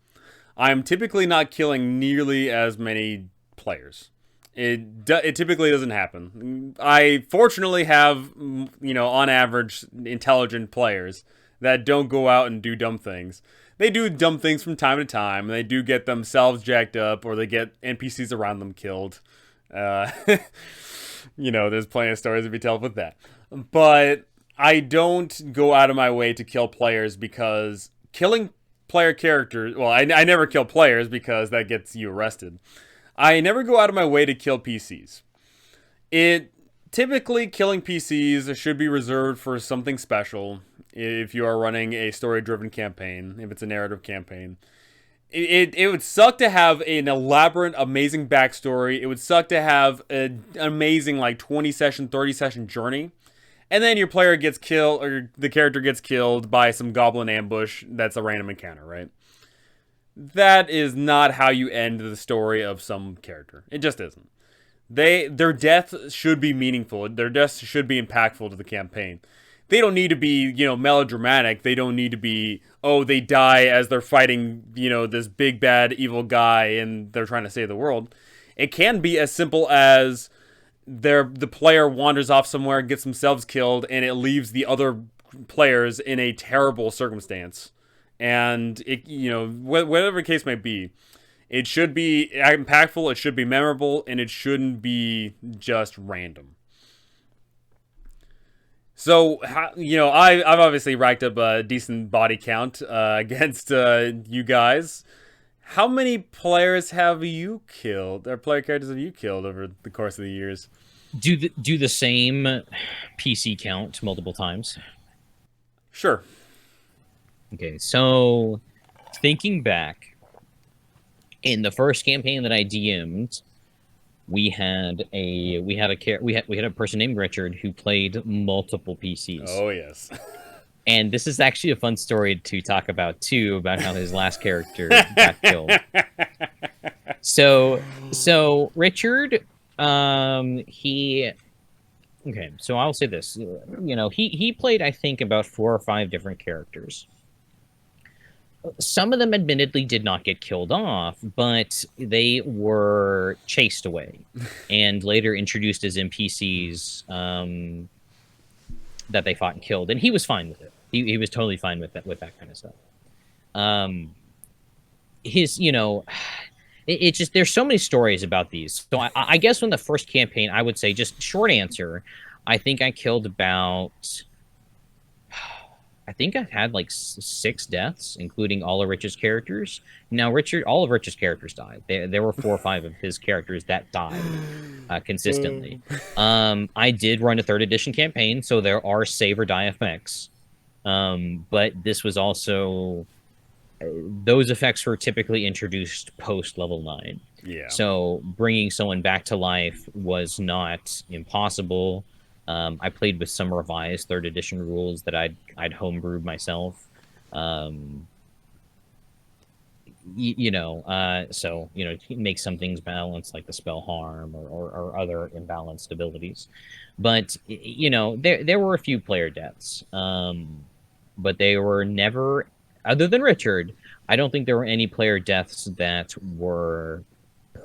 I'm typically not killing nearly as many players. It typically doesn't happen. I fortunately have, on average, intelligent players that don't go out and do dumb things. They do dumb things from time to time. They do get themselves jacked up, or they get NPCs around them killed. There's plenty of stories to be told with that. But I don't go out of my way to kill players, because killing player characters... Well, I never kill players because that gets you arrested. I never go out of my way to kill PCs. Typically, killing PCs should be reserved for something special. If you are running a story-driven campaign, if it's a narrative campaign, it would suck to have an elaborate, amazing backstory. It would suck to have an amazing 20-session, 30-session journey, and then your player gets killed, or the character gets killed by some goblin ambush that's a random encounter, right? That is not how you end the story of some character. It just isn't. Their death should be meaningful. Their death should be impactful to the campaign. They don't need to be, melodramatic. They don't need to be, they die as they're fighting, this big bad evil guy and they're trying to save the world. It can be as simple as the player wanders off somewhere and gets themselves killed, and it leaves the other players in a terrible circumstance. And it, whatever the case may be, it should be impactful, it should be memorable, and it shouldn't be just random. So, I've obviously racked up a decent body count against you guys. How many players have you killed, or player characters have you killed over the course of the years? Do the same PC count multiple times? Sure. Okay, so thinking back, in the first campaign that I DM'd, we had a person named Richard who played multiple PCs. Oh yes. And this is actually a fun story to talk about too, about how his last character got killed. So Richard, he okay. So I'll say this, he played, I think, about 4 or 5 different characters. Some of them admittedly did not get killed off, but they were chased away and later introduced as NPCs that they fought and killed, and he was fine with it. He was totally fine with that kind of stuff. His, it's just, there's so many stories about these. So I guess on the first campaign, I would say, just short answer, I think I killed about, I think I had like 6 deaths, including all of Rich's characters. Now, all of Rich's characters died. There were 4 or 5 of his characters that died consistently. I did run a 3rd edition campaign, so there are save or die effects. But this was also, those effects were typically introduced post level 9. Yeah. So bringing someone back to life was not impossible. I played with some revised 3rd edition rules that I'd homebrewed myself. So make some things balanced, like the spell harm or other imbalanced abilities. But there were a few player deaths, but they were never, other than Richard, I don't think there were any player deaths that were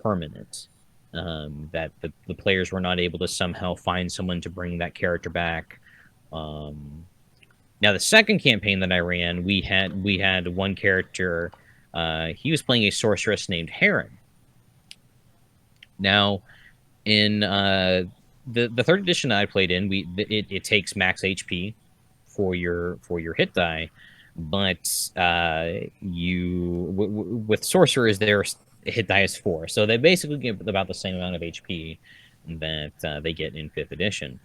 permanent. That the players were not able to somehow find someone to bring that character back. Now, the second campaign that I ran, we had one character. He was playing a sorceress named Heron. Now, in the 3rd edition I played in, it takes max HP for your hit die, but with sorcerers, their hit die is 4, so they basically get about the same amount of HP that they get in 5th edition.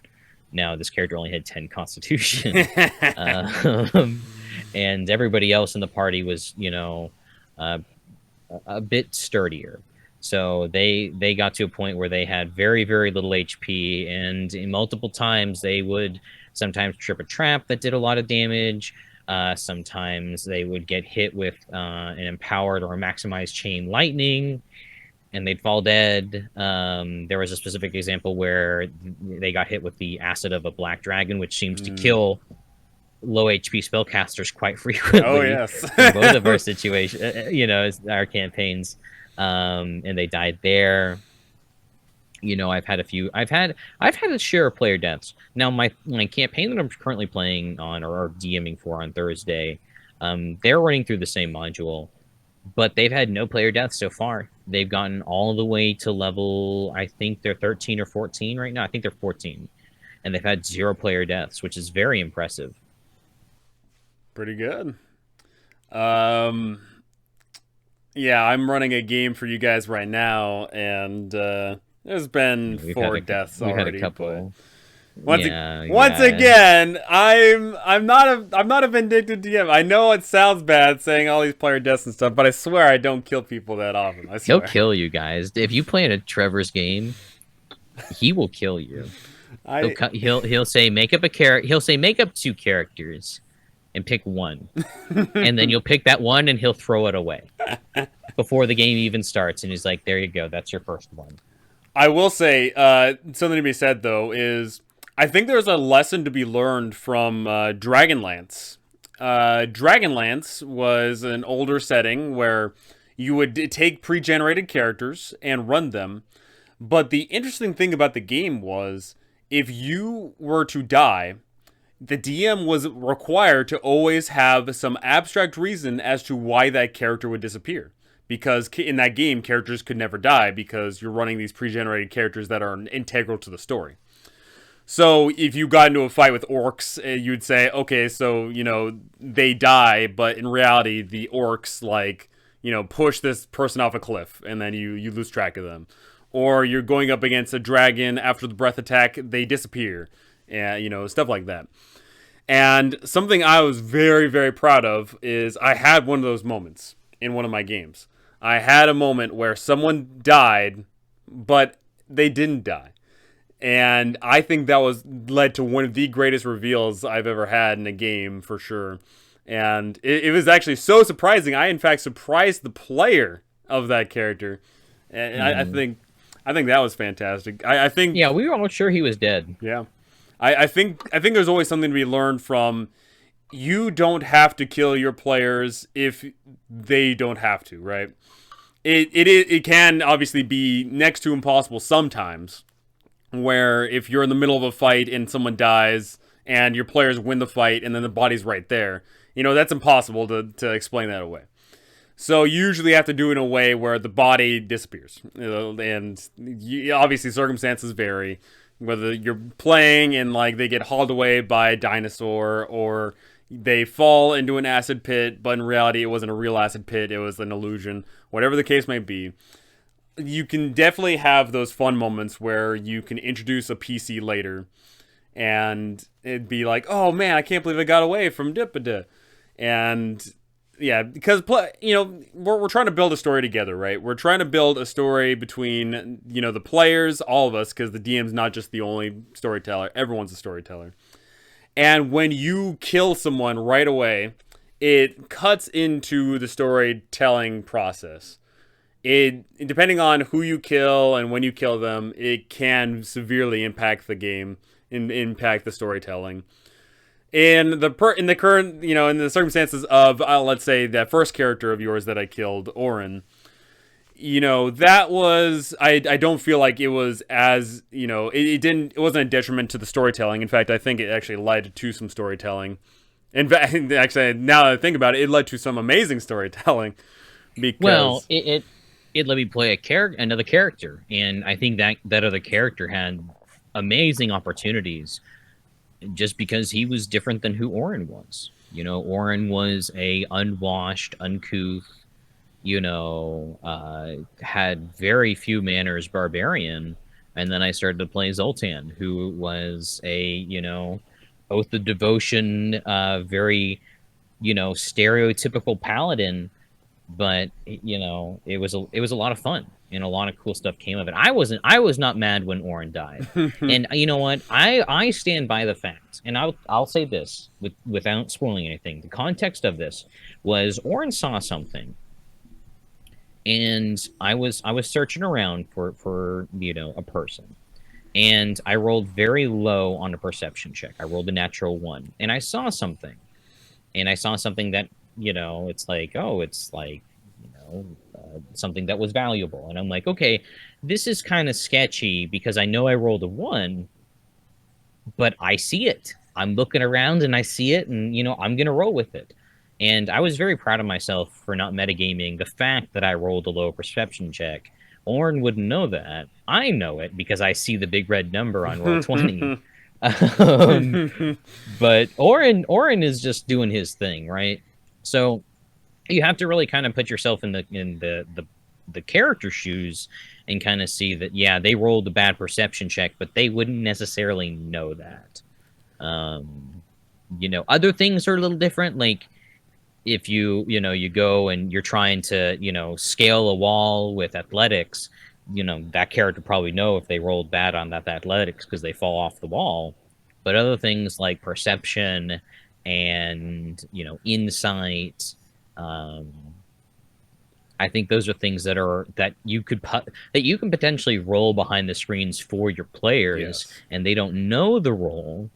Now, this character only had 10 Constitution, and everybody else in the party was, a bit sturdier. So they got to a point where they had very, very little HP, and multiple times they would sometimes trip a trap that did a lot of damage. Sometimes they would get hit with an empowered or a maximized chain lightning, and they'd fall dead. There was a specific example where they got hit with the acid of a black dragon, which seems to kill low HP spellcasters quite frequently. Oh yes. In both of our situation, our campaigns, and they died there. I've had a share of player deaths. Now, my campaign that I'm currently playing on or DMing for on Thursday, they're running through the same module, but they've had no player deaths so far. They've gotten all the way to level, I think they're 13 or 14 right now. I think they're 14, and they've had 0 player deaths, which is very impressive. Pretty good. Yeah, I'm running a game for you guys right now, and there's been 4 deaths already. We've had a couple. Once again, I'm not a vindictive DM. I know it sounds bad saying all these player deaths and stuff, but I swear I don't kill people that often. I swear. He'll kill you guys if you play in a Trevor's game. He will kill you. He'll say make up a character. He'll say make up 2 characters, and pick one, and then you'll pick that one, and he'll throw it away before the game even starts. And he's like, "There you go. That's your first one." I will say something to be said though is I think there's a lesson to be learned from Dragonlance. Dragonlance was an older setting where you would take pre-generated characters and run them. But the interesting thing about the game was if you were to die, the DM was required to always have some abstract reason as to why that character would disappear. Because in that game, characters could never die because you're running these pre-generated characters that are integral to the story. So if you got into a fight with orcs, you'd say, okay, so, they die, but in reality, the orcs, push this person off a cliff, and then you lose track of them. Or you're going up against a dragon after the breath attack, they disappear. Stuff like that. And something I was very, very proud of is I had one of those moments in one of my games. I had a moment where someone died, but they didn't die. And I think that was led to one of the greatest reveals I've ever had in a game for sure. And it was actually so surprising. I in fact surprised the player of that character, and I think that was fantastic. I think Yeah, we were all sure he was dead. yeah, I think there's always something to be learned from. You don't have to kill your players if they don't have to, right? It can obviously be next to impossible sometimes, where if you're in the middle of a fight and someone dies and your players win the fight and then the body's right there, that's impossible to explain that away. So you usually have to do it in a way where the body disappears, and obviously circumstances vary. Whether you're playing and like they get hauled away by a dinosaur, or they fall into an acid pit, but in reality it wasn't a real acid pit; it was an illusion. Whatever the case may be, you can definitely have those fun moments where you can introduce a PC later, and it'd be like, "Oh man, I can't believe I got away from Dippada," and yeah, because we're trying to build a story together, right? We're trying to build a story between the players, all of us, because the DM's not just the only storyteller; everyone's a storyteller. And when you kill someone right away, it cuts into the storytelling process. It Depending on who you kill and when you kill them, it can severely impact the game and impact the storytelling. In the current, in the circumstances of, let's say, that first character of yours that I killed, Orin, that was, I don't feel like it was as, it wasn't a detriment to the storytelling. In fact, I think it actually led to some storytelling. In fact, actually, now that I think about it, it led to some amazing storytelling. Because Well, it let me play another character, and I think that other character had amazing opportunities just because he was different than who Orin was. Orin was a unwashed, uncouth, had very few manners barbarian. And then I started to play Zoltan, who was a, oath of devotion, very, stereotypical paladin. But it was a lot of fun, and a lot of cool stuff came of it. I was not mad when Orin died. And you know what? I stand by the fact, and I'll say this without spoiling anything. The context of this was Orin saw something, and I was searching around for a person, and I rolled very low on a perception check. I rolled a natural 1, and I saw something, that it's like, oh, it's like, something that was valuable. And I'm like, okay, this is kind of sketchy because I know I rolled a 1, but I see it. I'm looking around and I see it, and, I'm going to roll with it. And I was very proud of myself for not metagaming the fact that I rolled a low perception check. Orin wouldn't know that. I know it because I see the big red number on Roll20. But Orin is just doing his thing, right? So you have to really kind of put yourself in the character shoes and kind of see that, yeah, they rolled a bad perception check, but they wouldn't necessarily know that. Other things are a little different. Like if you go and you're trying to, scale a wall with athletics, that character probably know if they rolled bad on that athletics because they fall off the wall. But other things like perception and insight, I think those are things that you can potentially roll behind the screens for your players. Yes. And they don't know the role.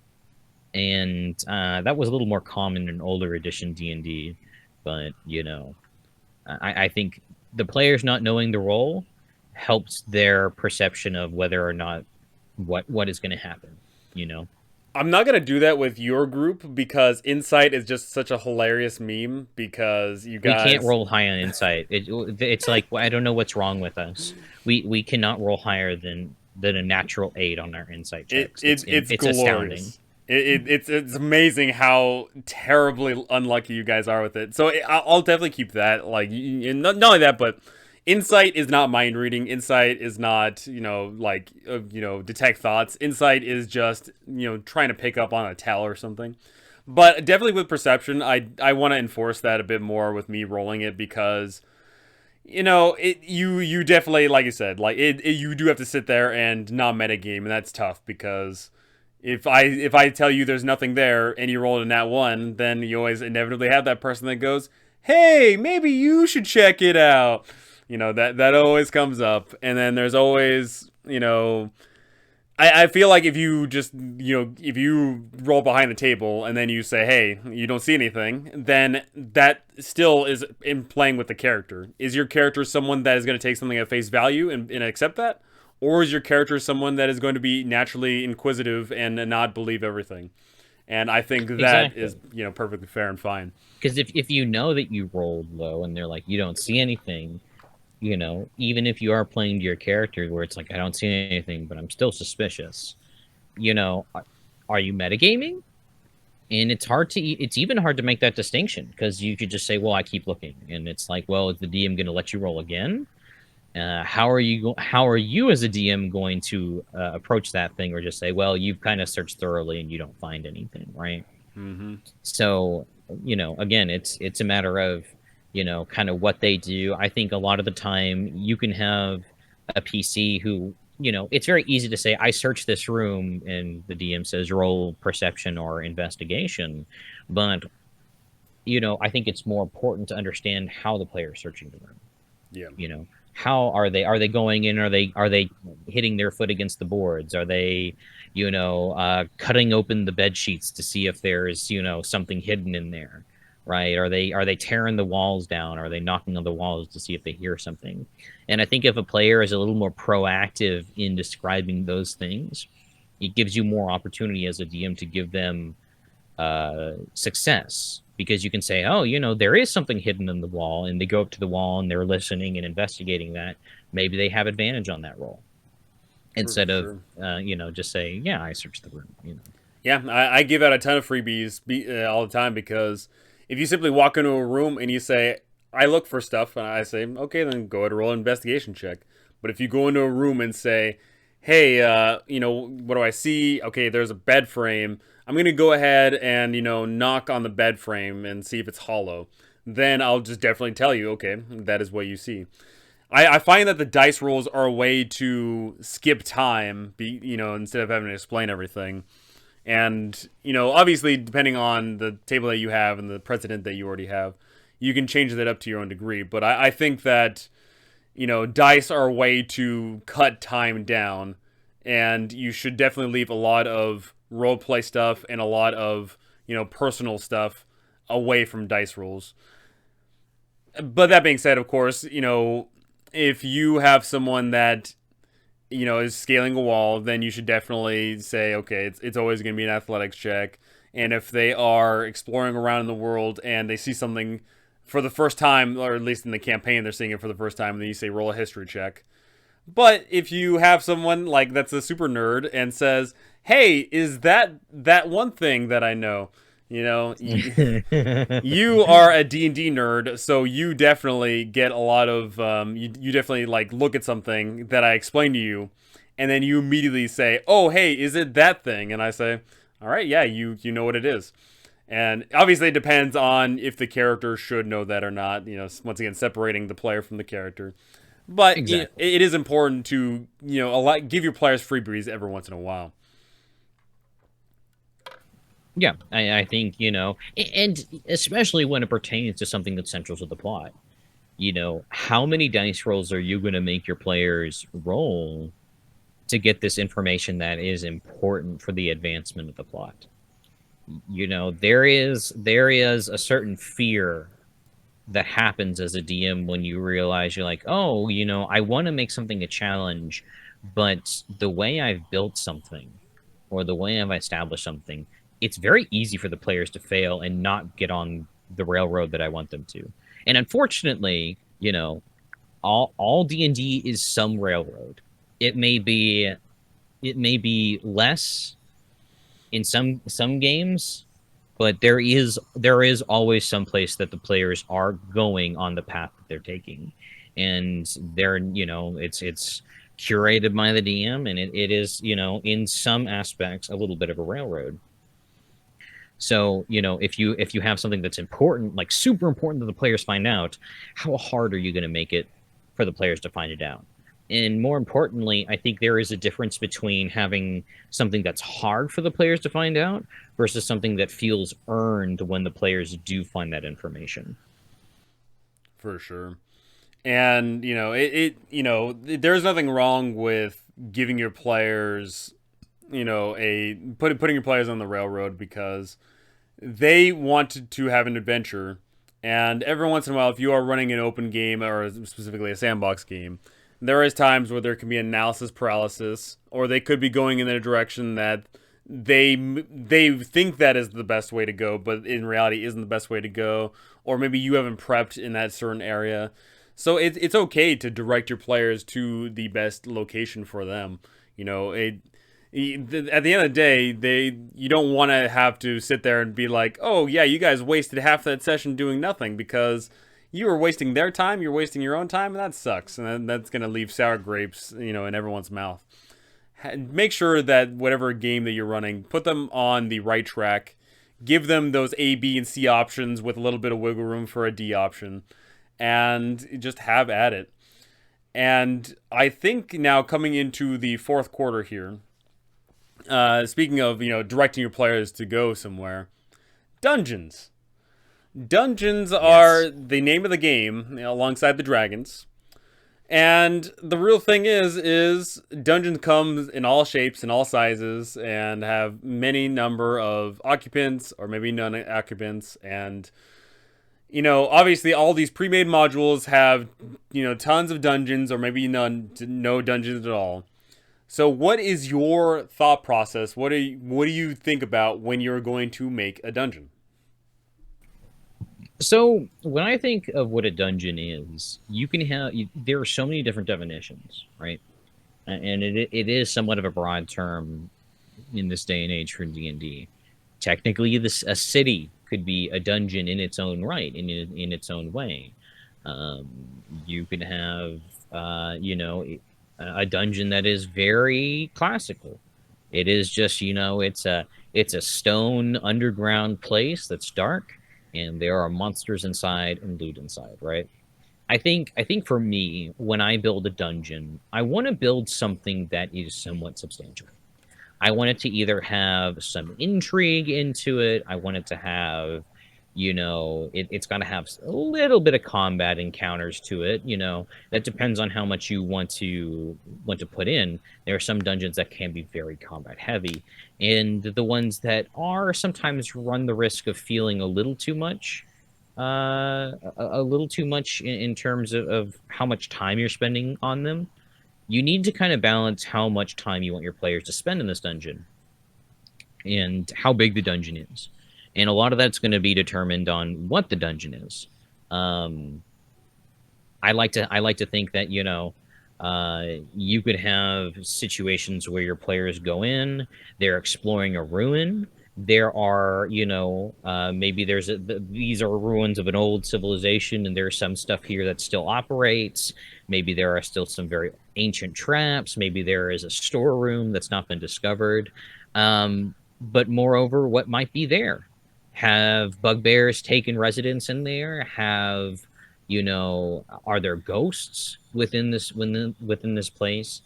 And that was a little more common in older edition D&D, but I think the players not knowing the role helps their perception of whether or not what is going to happen. I'm not going to do that with your group because Insight is just such a hilarious meme because you guys... We can't roll high on Insight. It's like, I don't know what's wrong with us. We cannot roll higher than a natural 8 on our Insight checks. It's astounding. It's amazing how terribly unlucky you guys are with it. So I'll definitely keep that. Like, not only that, but Insight is not mind reading. Insight is not, detect thoughts. Insight is just, trying to pick up on a tell or something. But definitely with perception, I want to enforce that a bit more with me rolling it because you definitely, like you said, like you do have to sit there and not metagame, and that's tough because if I tell you there's nothing there and you roll a nat one, then you always inevitably have that person that goes, "Hey, maybe you should check it out." That always comes up, and then there's always I feel like if you just if you roll behind the table and then you say, hey, you don't see anything, then that still is in playing with the character. Is your character someone that is going to take something at face value and accept that, or is your character someone that is going to be naturally inquisitive and not believe everything? And I think that Exactly. is perfectly fair and fine. Because if you know that you rolled low and they're like, you don't see anything, even if you are playing to your character where it's like, I don't see anything, but I'm still suspicious, are you metagaming? And it's even hard to make that distinction because you could just say, well, I keep looking. And it's like, well, is the DM going to let you roll again? How are you as a DM going to approach that thing, or just say, well, you've kind of searched thoroughly and you don't find anything, right? Mm-hmm. So, again, it's a matter of, kind of what they do. I think a lot of the time you can have a PC who, it's very easy to say, I searched this room, and the DM says roll perception or investigation. But, I think it's more important to understand how the player is searching the room. Yeah. How are they going in? Are they hitting their foot against the boards? Are they cutting open the bed sheets to see if there's something hidden in there, right? Are they tearing the walls down? Are they knocking on the walls to see if they hear something? And I think if a player is a little more proactive in describing those things, it gives you more opportunity as a DM to give them success, because you can say, oh, there is something hidden in the wall, and they go up to the wall and they're listening and investigating that. Maybe they have advantage on that roll For instead of sure. just say, yeah, I searched the room. Yeah, I give out a ton of freebies all the time because if you simply walk into a room and you say, I look for stuff, and I say, okay, then go ahead and roll an investigation check. But if you go into a room and say, hey, what do I see? Okay, there's a bed frame. I'm going to go ahead and, knock on the bed frame and see if it's hollow. Then I'll just definitely tell you, okay, that is what you see. I find that the dice rolls are a way to skip time, instead of having to explain everything. And, obviously, depending on the table that you have and the precedent that you already have, you can change that up to your own degree. But I think that, dice are a way to cut time down. And you should definitely leave a lot of roleplay stuff and a lot of, personal stuff away from dice rolls. But that being said, of course, if you have someone that is scaling a wall, then you should definitely say, okay, it's always going to be an athletics check. And if they are exploring around in the world and they see something for the first time, or at least in the campaign, they're seeing it for the first time, then you say roll a history check. But if you have someone like that's a super nerd and says, hey, is that one thing that I know? You are a D&D nerd, so you definitely get a lot of you definitely like look at something that I explained to you, and then you immediately say, oh, hey, is it that thing? And I say, all right, yeah, you know what it is. And obviously it depends on if the character should know that or not, once again separating the player from the character. But Exactly. it is important to give your players freebies every once in a while. Yeah, I think, and especially when it pertains to something that's central to the plot. How many dice rolls are you going to make your players roll to get this information that is important for the advancement of the plot? There is a certain fear that happens as a DM when you realize you're like, oh, I want to make something a challenge, but the way I've built something or the way I've established something, it's very easy for the players to fail and not get on the railroad that I want them to. And unfortunately, all D&D is some railroad. It may be less in some games, but there is always some place that the players are going on the path that they're taking, and they're it's curated by the DM, and it is in some aspects a little bit of a railroad. So, if you have something that's important, like super important that the players find out, how hard are you going to make it for the players to find it out? And more importantly, I think there is a difference between having something that's hard for the players to find out versus something that feels earned when the players do find that information. For sure. And there's nothing wrong with giving your players, putting your players on the railroad because they want to have an adventure. And every once in a while, if you are running an open game or specifically a sandbox game, there is times where there can be analysis paralysis, or they could be going in a direction that they think that is the best way to go, but in reality isn't the best way to go. Or maybe you haven't prepped in that certain area. So it's okay to direct your players to the best location for them. You know, at the end of the day, you don't want to have to sit there and be like, oh yeah, you guys wasted half that session doing nothing because you were wasting their time, you're wasting your own time, and that sucks, and that's gonna leave sour grapes, in everyone's mouth. Make sure that whatever game that you're running, put them on the right track. Give them those A, B, and C options with a little bit of wiggle room for a D option, and just have at it. And I think now coming into the fourth quarter here, speaking of directing your players to go somewhere, dungeons. Dungeons are Yes. the name of the game, alongside the dragons. And the real thing is dungeons come in all shapes and all sizes and have many number of occupants or maybe none occupants. And obviously all these pre-made modules have tons of dungeons or maybe no dungeons at all. So what is your thought process? What do you think about when you're going to make a dungeon? So when I think of what a dungeon is, there are so many different definitions, right? And it is somewhat of a broad term in this day and age for D&D. Technically, a city could be a dungeon in its own right, in its own way. Um, you could have, a dungeon that is very classical. It is just, it's a stone underground place that's dark, and there are monsters inside and loot inside, right? I think for me, when I build a dungeon, I want to build something that is somewhat substantial. I want it to either have some intrigue into it. I want it to have, it's going to have a little bit of combat encounters to it. That depends on how much you want to put in. There are some dungeons that can be very combat heavy, and the ones that are sometimes run the risk of feeling a little too much. A little too much in terms of how much time you're spending on them. You need to kind of balance how much time you want your players to spend in this dungeon and how big the dungeon is. And a lot of that's going to be determined on what the dungeon is. Um, I like to think that you could have situations where your players go in, they're exploring a ruin. There are, maybe these are ruins of an old civilization, and there's some stuff here that still operates. Maybe there are still some very ancient traps. Maybe there is a storeroom that's not been discovered. But moreover, what might be there? Have bugbears taken residence in there? Are there ghosts within this place?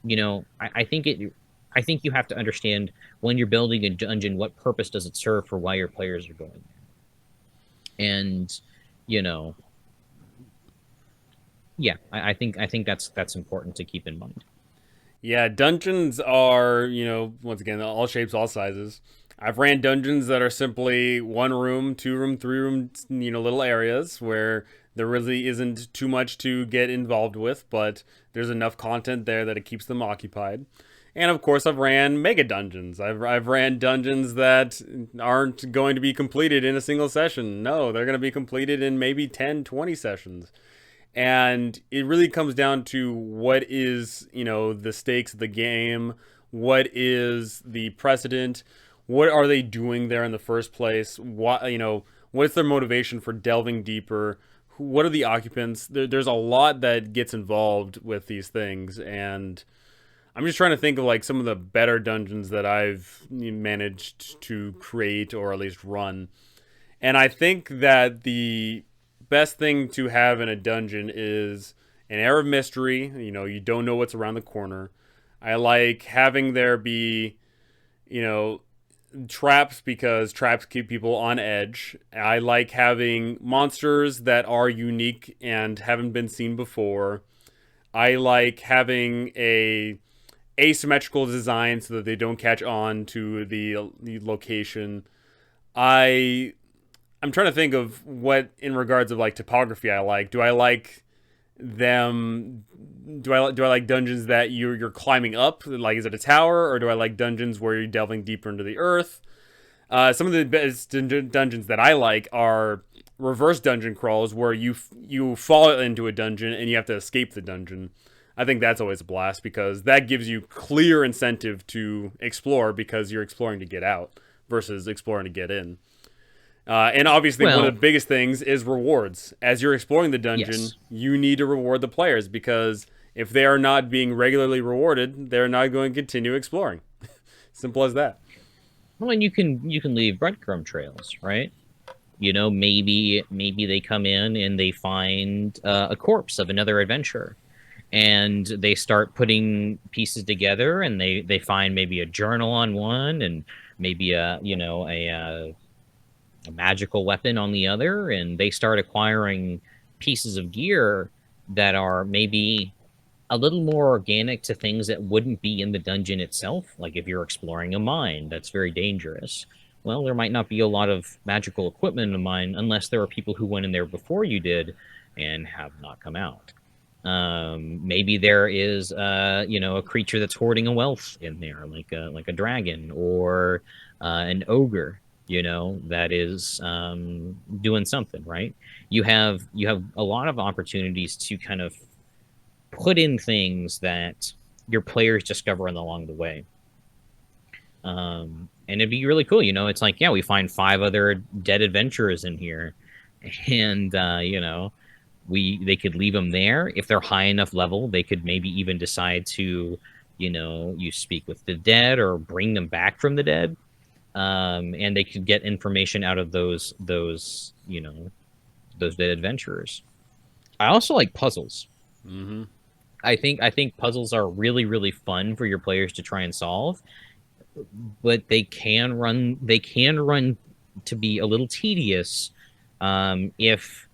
I think you have to understand when you're building a dungeon, what purpose does it serve for why your players are going there? And you know, yeah, I think that's important to keep in mind. Yeah, dungeons are, once again, all shapes, all sizes. I've ran dungeons that are simply one room, two room, three room, little areas where there really isn't too much to get involved with, but there's enough content there that it keeps them occupied. And of course, I've ran mega dungeons. I've ran dungeons that aren't going to be completed in a single session. No, they're going to be completed in maybe 10, 20 sessions. And it really comes down to what is the stakes of the game, what is the precedent, what are they doing there in the first place, what's their motivation for delving deeper, what are the occupants. There's a lot that gets involved with these things, and I'm just trying to think of like some of the better dungeons that I've managed to create or at least run. And I think that the best thing to have in a dungeon is an air of mystery. You don't know what's around the corner. I like having there be, you know, traps because traps keep people on edge. I like having monsters that are unique and haven't been seen before. I like having a asymmetrical design so that they don't catch on to the location. I I'm trying to think of what in regards of like topography I like. Do I like them? Do I like dungeons that you're climbing up? Like, is it a tower, or do I like dungeons where you're delving deeper into the earth? Some of the best dungeons that I like are reverse dungeon crawls, where you fall into a dungeon and you have to escape the dungeon. I think that's always a blast because that gives you clear incentive to explore because you're exploring to get out versus exploring to get in. And obviously, one of Well, the biggest things is rewards. As you're exploring the dungeon, yes. you need to reward the players because if they are not being regularly rewarded, they're not going to continue exploring. Simple as that. Well, and you can leave breadcrumb trails, right? Maybe they come in and they find a corpse of another adventurer, and they start putting pieces together, and they find maybe a journal on one, and maybe a magical weapon on the other, and they start acquiring pieces of gear that are maybe a little more organic to things that wouldn't be in the dungeon itself. Like if you're exploring a mine, that's very dangerous. Well, there might not be a lot of magical equipment in a mine unless there are people who went in there before you did and have not come out. Maybe there is, a creature that's hoarding a wealth in there, like a dragon or an ogre, that is doing something, right? You have a lot of opportunities to kind of put in things that your players discover along the way. And it'd be really cool. It's like, yeah, we find 5 other dead adventurers in here, and they could leave them there. If they're high enough level, they could maybe even decide to, you speak with the dead or bring them back from the dead, and they could get information out of those dead adventurers. I also like puzzles. Mm-hmm. I think puzzles are really really fun for your players to try and solve, but they can run to be a little tedious, if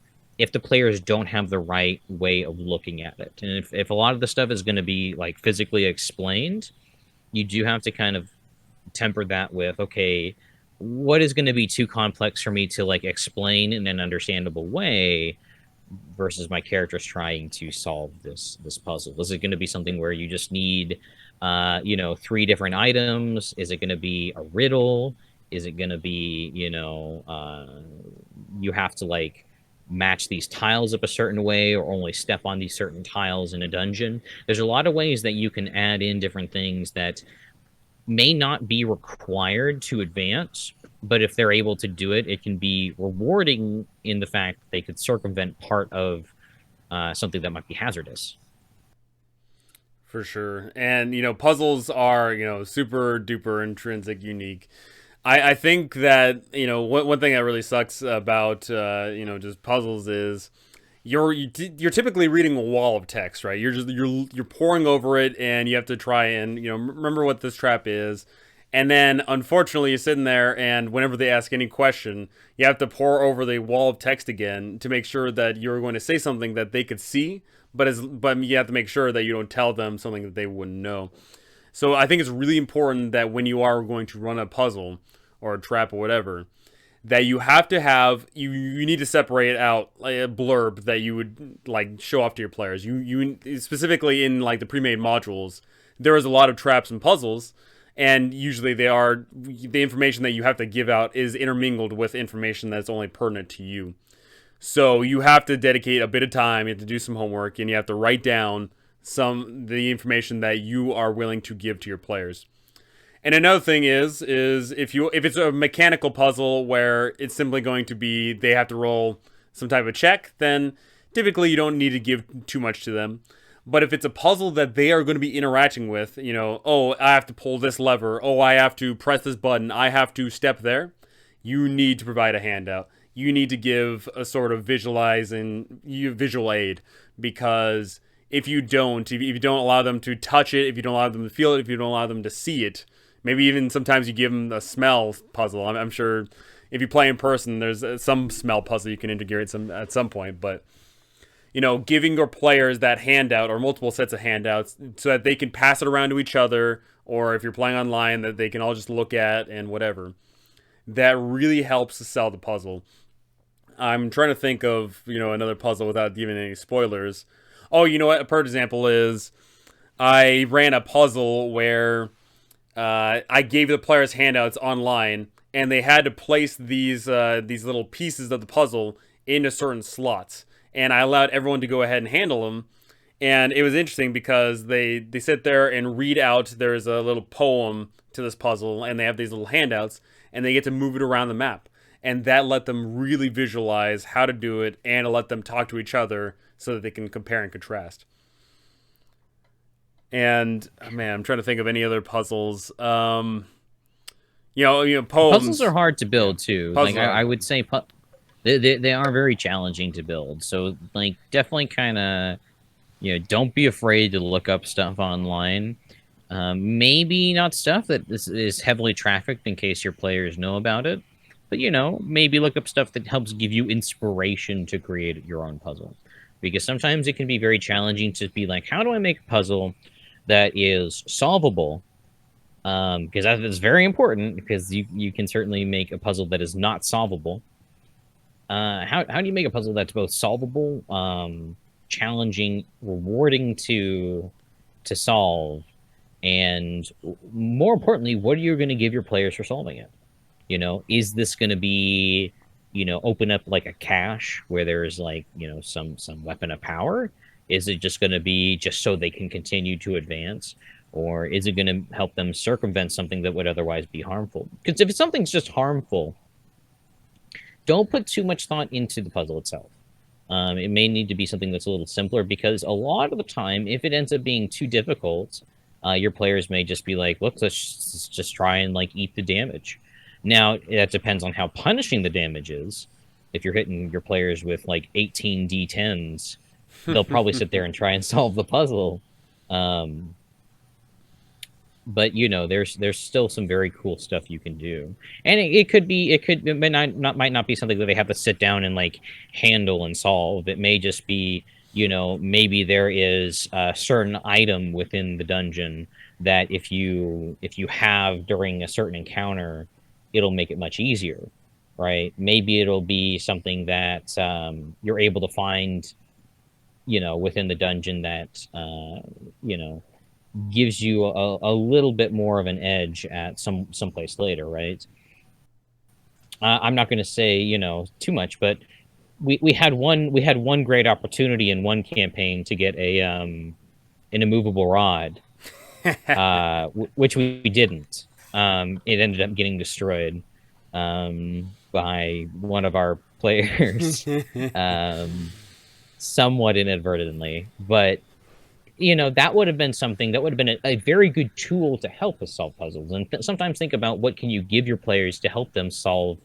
the players don't have the right way of looking at it. And if a lot of the stuff is going to be like physically explained, you do have to kind of temper that with, okay, what is going to be too complex for me to like explain in an understandable way versus my characters trying to solve this puzzle? Is it going to be something where you just need 3 different items? Is it going to be a riddle? Is it going to be you have to like match these tiles up a certain way or only step on these certain tiles in a dungeon? There's a lot of ways that you can add in different things that may not be required to advance, but if they're able to do it, it can be rewarding in the fact that they could circumvent part of something that might be hazardous. For sure. And, puzzles are, super duper intrinsic unique. I think that, one thing that really sucks about, just puzzles is you're typically reading a wall of text, right? You're pouring over it and you have to try and, remember what this trap is. And then, unfortunately, you're sitting there, and whenever they ask any question, you have to pour over the wall of text again to make sure that you're going to say something that they could see, but you have to make sure that you don't tell them something that they wouldn't know. So I think it's really important that when you are going to run a puzzle or a trap or whatever, that you have to have you need to separate out like a blurb that you would like show off to your players. You specifically in like the pre-made modules, there is a lot of traps and puzzles, and usually the information that you have to give out is intermingled with information that's only pertinent to you. So you have to dedicate a bit of time, you have to do some homework, and you have to write down the information that you are willing to give to your players. And another thing is if it's a mechanical puzzle where it's simply going to be they have to roll some type of check, then typically you don't need to give too much to them. But if it's a puzzle that they are going to be interacting with, oh, I have to pull this lever, oh, I have to press this button, I have to step there, you need to provide a handout. You need to give a sort of visual aid, because if you don't allow them to touch it, if you don't allow them to feel it, if you don't allow them to see it, maybe even sometimes you give them a smell puzzle. I'm sure if you play in person, there's some smell puzzle you can integrate at some point, but giving your players that handout or multiple sets of handouts so that they can pass it around to each other, or if you're playing online, that they can all just look at and whatever. That really helps to sell the puzzle. I'm trying to think of, another puzzle without giving any spoilers. Oh, you know what? A perfect example is I ran a puzzle where I gave the players handouts online, and they had to place these little pieces of the puzzle into certain slots. And I allowed everyone to go ahead and handle them. And it was interesting because they sit there and read out, there's a little poem to this puzzle, and they have these little handouts, and they get to move it around the map. And that let them really visualize how to do it, and to let them talk to each other so that they can compare and contrast. And, man, I'm trying to think of any other puzzles. Poems. Puzzles are hard to build, too. I would say they are very challenging to build. So, definitely kind of, don't be afraid to look up stuff online. Maybe not stuff that is heavily trafficked in case your players know about it. But, maybe look up stuff that helps give you inspiration to create your own puzzle. Because sometimes it can be very challenging to be like, how do I make a puzzle that is solvable? Because that is very important, because you can certainly make a puzzle that is not solvable. How do you make a puzzle that's both solvable, challenging, rewarding to solve, and more importantly, what are you going to give your players for solving it? Is this going to be, open up like a cache where there's some weapon of power? Is it just going to be just so they can continue to advance? Or is it going to help them circumvent something that would otherwise be harmful? Because if something's just harmful, don't put too much thought into the puzzle itself. It may need to be something that's a little simpler, because a lot of the time, if it ends up being too difficult, your players may just be like, look, let's just try and eat the damage. Now, that depends on how punishing the damage is. If you're hitting your players with 18 D10s, they'll probably sit there and try and solve the puzzle. But there's still some very cool stuff you can do, and it might not be something that they have to sit down and handle and solve. It may just be, maybe there is a certain item within the dungeon that if you have during a certain encounter, it'll make it much easier, right? Maybe it'll be something that you're able to find, within the dungeon that gives you a little bit more of an edge at someplace later, right? I'm not going to say too much, but we had one great opportunity in one campaign to get an immovable rod, which we didn't. It ended up getting destroyed by one of our players, somewhat inadvertently, but that would have been something that would have been a very good tool to help us solve puzzles. And sometimes think about what can you give your players to help them solve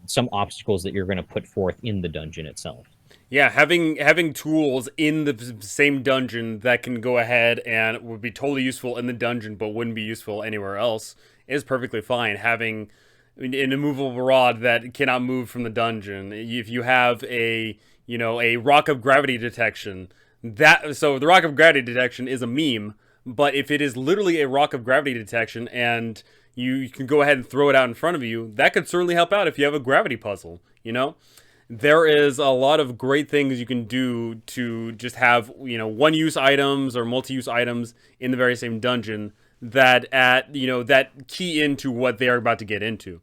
some obstacles that you're going to put forth in the dungeon itself. Yeah, having tools in the same dungeon that can go ahead and would be totally useful in the dungeon but wouldn't be useful anywhere else is perfectly fine. Having an immovable rod that cannot move from the dungeon. If you have a rock of gravity detection, so the rock of gravity detection is a meme, but if it is literally a rock of gravity detection and you can go ahead and throw it out in front of you, that could certainly help out if you have a gravity puzzle, There is a lot of great things you can do to just have, one-use items or multi-use items in the very same dungeon that that key into what they are about to get into.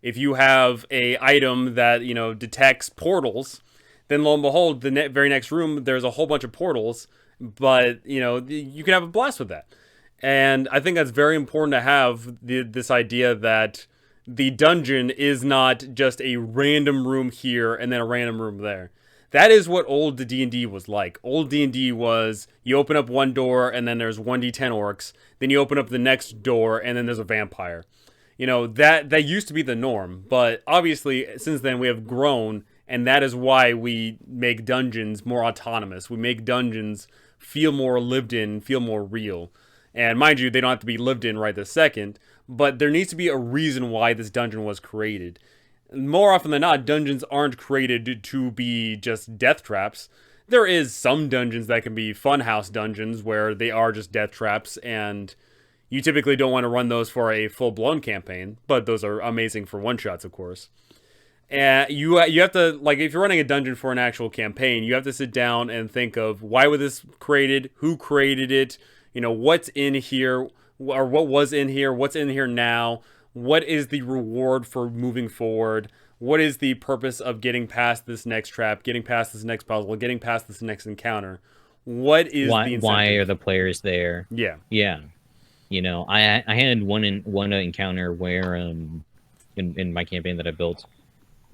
If you have a item that, detects portals, then lo and behold, the very next room, there's a whole bunch of portals, but, you can have a blast with that. And I think that's very important to have this idea that the dungeon is not just a random room here and then a random room there. That is what old D&D was like. Old D&D was you open up one door and then there's 1d10 orcs, then you open up the next door and then there's a vampire. That used to be the norm, but obviously since then we have grown, and that is why we make dungeons more autonomous. We make dungeons feel more lived in, feel more real. And mind you, they don't have to be lived in right this second, but there needs to be a reason why this dungeon was created. More often than not, dungeons aren't created to be just death traps. There is some dungeons that can be funhouse dungeons where they are just death traps, and you typically don't want to run those for a full-blown campaign, but those are amazing for one-shots, of course. And you have to, like, if you're running a dungeon for an actual campaign, you have to sit down and think of why was this created, who created it, what's in here, or what was in here, what's in here now, what is the reward for moving forward, what is the purpose of getting past this next trap, getting past this next puzzle, getting past this next encounter. What is the incentive? Why are the players there? Yeah. Yeah. I had one encounter where in my campaign that I built,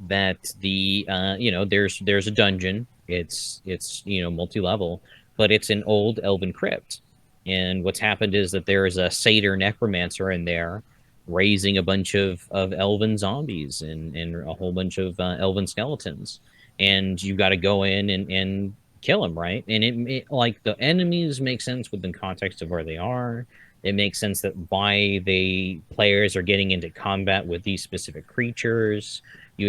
that there's a dungeon. It's multi-level, but it's an old elven crypt. And what's happened is that there is a satyr necromancer in there raising a bunch of elven zombies and a whole bunch of elven skeletons. And you got to go in and kill them, right? And it like the enemies make sense within context of where they are. It makes sense that why players are getting into combat with these specific creatures. I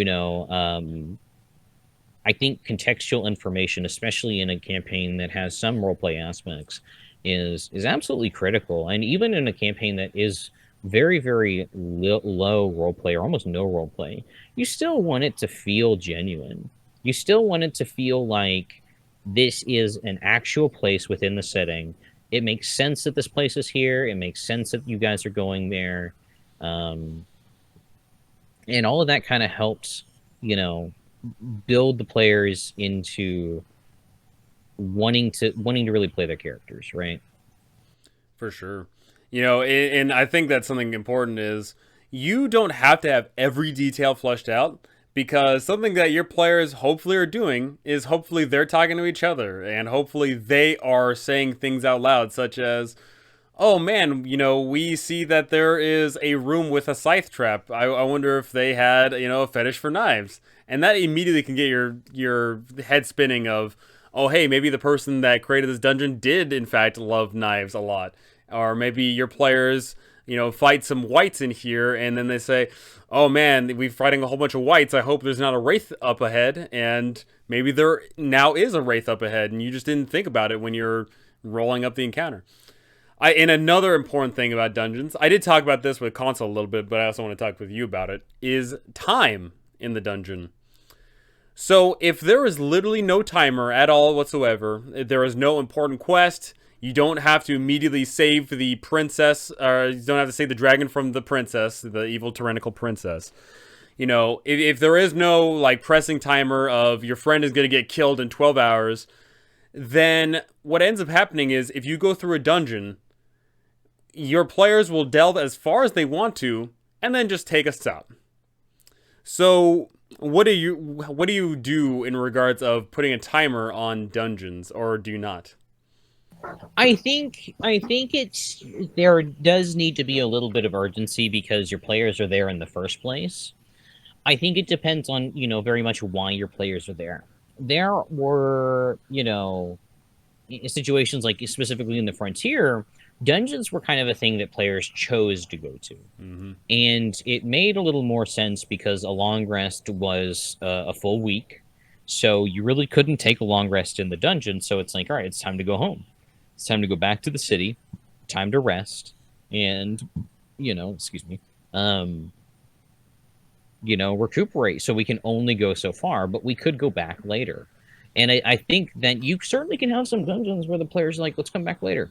think contextual information, especially in a campaign that has some roleplay aspects, is absolutely critical. And even in a campaign that is very, very low roleplay or almost no roleplay, you still want it to feel genuine. You still want it to feel like this is an actual place within the setting. It makes sense that this place is here. It makes sense that you guys are going there. And all of that kind of helps, build the players into wanting to really play their characters, right? For sure. And I think that's something important is you don't have to have every detail fleshed out, because something that your players hopefully are doing is hopefully they're talking to each other, and hopefully they are saying things out loud, such as, oh man, we see that there is a room with a scythe trap. I wonder if they had, a fetish for knives. And that immediately can get your head spinning of, oh hey, maybe the person that created this dungeon did in fact love knives a lot. Or maybe your players, fight some wights in here, and then they say, oh man, we're fighting a whole bunch of wights. I hope there's not a wraith up ahead. And maybe there now is a wraith up ahead, and you just didn't think about it when you're rolling up the encounter. And another important thing about dungeons, I did talk about this with console a little bit, but I also want to talk with you about it, is time in the dungeon. So if there is literally no timer at all whatsoever, there is no important quest, you don't have to immediately save the princess, or you don't have to save the dragon from the princess, the evil tyrannical princess. If there is no like pressing timer of your friend is going to get killed in 12 hours, then what ends up happening is if you go through a dungeon, your players will delve as far as they want to, and then just take a stop. So what do you do in regards of putting a timer on dungeons, or do you not? I think there does need to be a little bit of urgency because your players are there in the first place. I think it depends on, very much why your players are there. There were, situations like specifically in the Frontier, dungeons were kind of a thing that players chose to go to. Mm-hmm. And it made a little more sense because a long rest was a full week. So you really couldn't take a long rest in the dungeon. So it's like, all right, it's time to go home. It's time to go back to the city, time to rest, and, recuperate. So we can only go so far, but we could go back later. And I think that you certainly can have some dungeons where the players are like, let's come back later.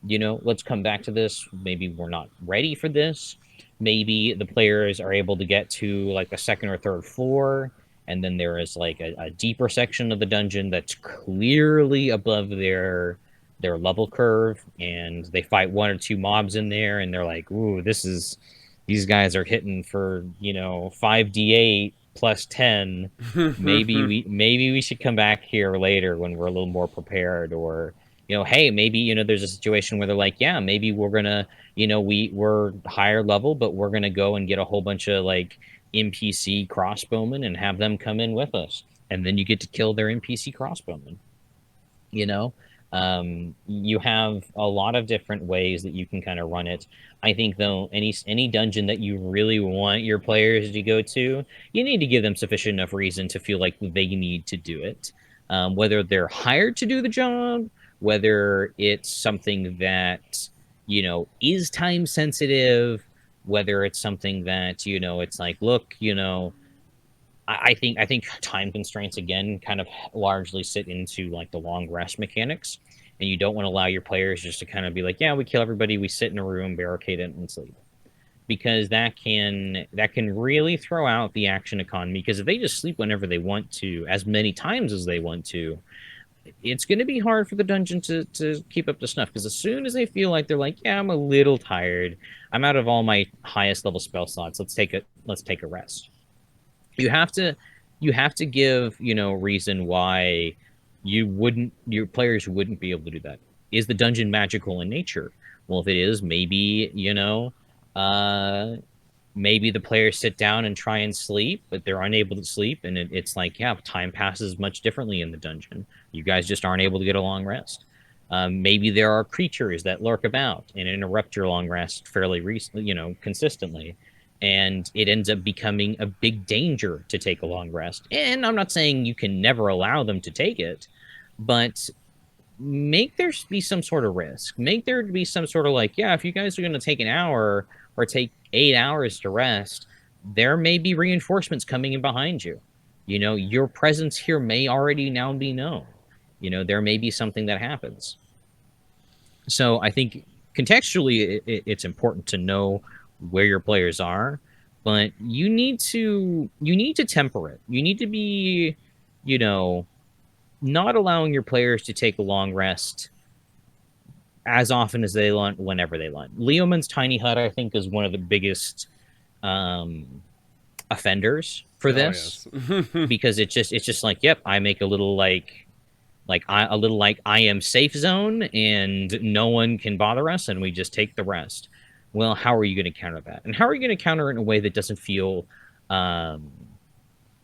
Let's come back to this. Maybe we're not ready for this. Maybe the players are able to get to like the second or third floor, and then there is like a deeper section of the dungeon that's clearly above their level curve, and they fight one or two mobs in there, and they're like, ooh, these guys are hitting for 5d8 plus 10, maybe we should come back here later when we're a little more prepared, or hey, maybe there's a situation where they're like, yeah, maybe we're gonna we're higher level, but we're gonna go and get a whole bunch of like NPC crossbowmen and have them come in with us, and then you get to kill their NPC crossbowmen. you know you have a lot of different ways that you can kind of run it. I think though, any dungeon that you really want your players to go to, you need to give them sufficient enough reason to feel like they need to do it, whether they're hired to do the job, whether it's something that is time sensitive, whether it's something that it's like, look, I think time constraints again kind of largely sit into like the long rest mechanics, and you don't want to allow your players just to kind of be like, yeah, we kill everybody, we sit in a room, barricade it, and sleep, because that can really throw out the action economy. Because if they just sleep whenever they want to, as many times as they want to, it's going to be hard for the dungeon to keep up to snuff. Because as soon as they feel like they're like, yeah, I'm a little tired, I'm out of all my highest level spell slots, let's take a rest. You have to give reason why your players wouldn't be able to do that. Is the dungeon magical in nature? Well, if it is, uh maybe the players sit down and try and sleep, but they're unable to sleep, and it's like, yeah, time passes much differently in the dungeon. You guys just aren't able to get a long rest. Maybe there are creatures that lurk about and interrupt your long rest fairly recently, consistently, and it ends up becoming a big danger to take a long rest. And I'm not saying you can never allow them to take it, but make there be some sort of risk. Make there be some sort of like, yeah, if you guys are going to take an hour or take 8 hours to rest, there may be reinforcements coming in behind you. Your presence here may already now be known. There may be something that happens. So I think contextually, it's important to know where your players are, but you need to temper it. You need to be, you know, not allowing your players to take a long rest as often as they want, whenever they want. Leomund's tiny hut, I think, is one of the biggest um, offenders for Oh this, yes. because it's just like, yep, I make a little like I am safe zone and no one can bother us and we just take the rest. Well, how are you going to counter that? And how are you going to counter it in a way that doesn't feel um,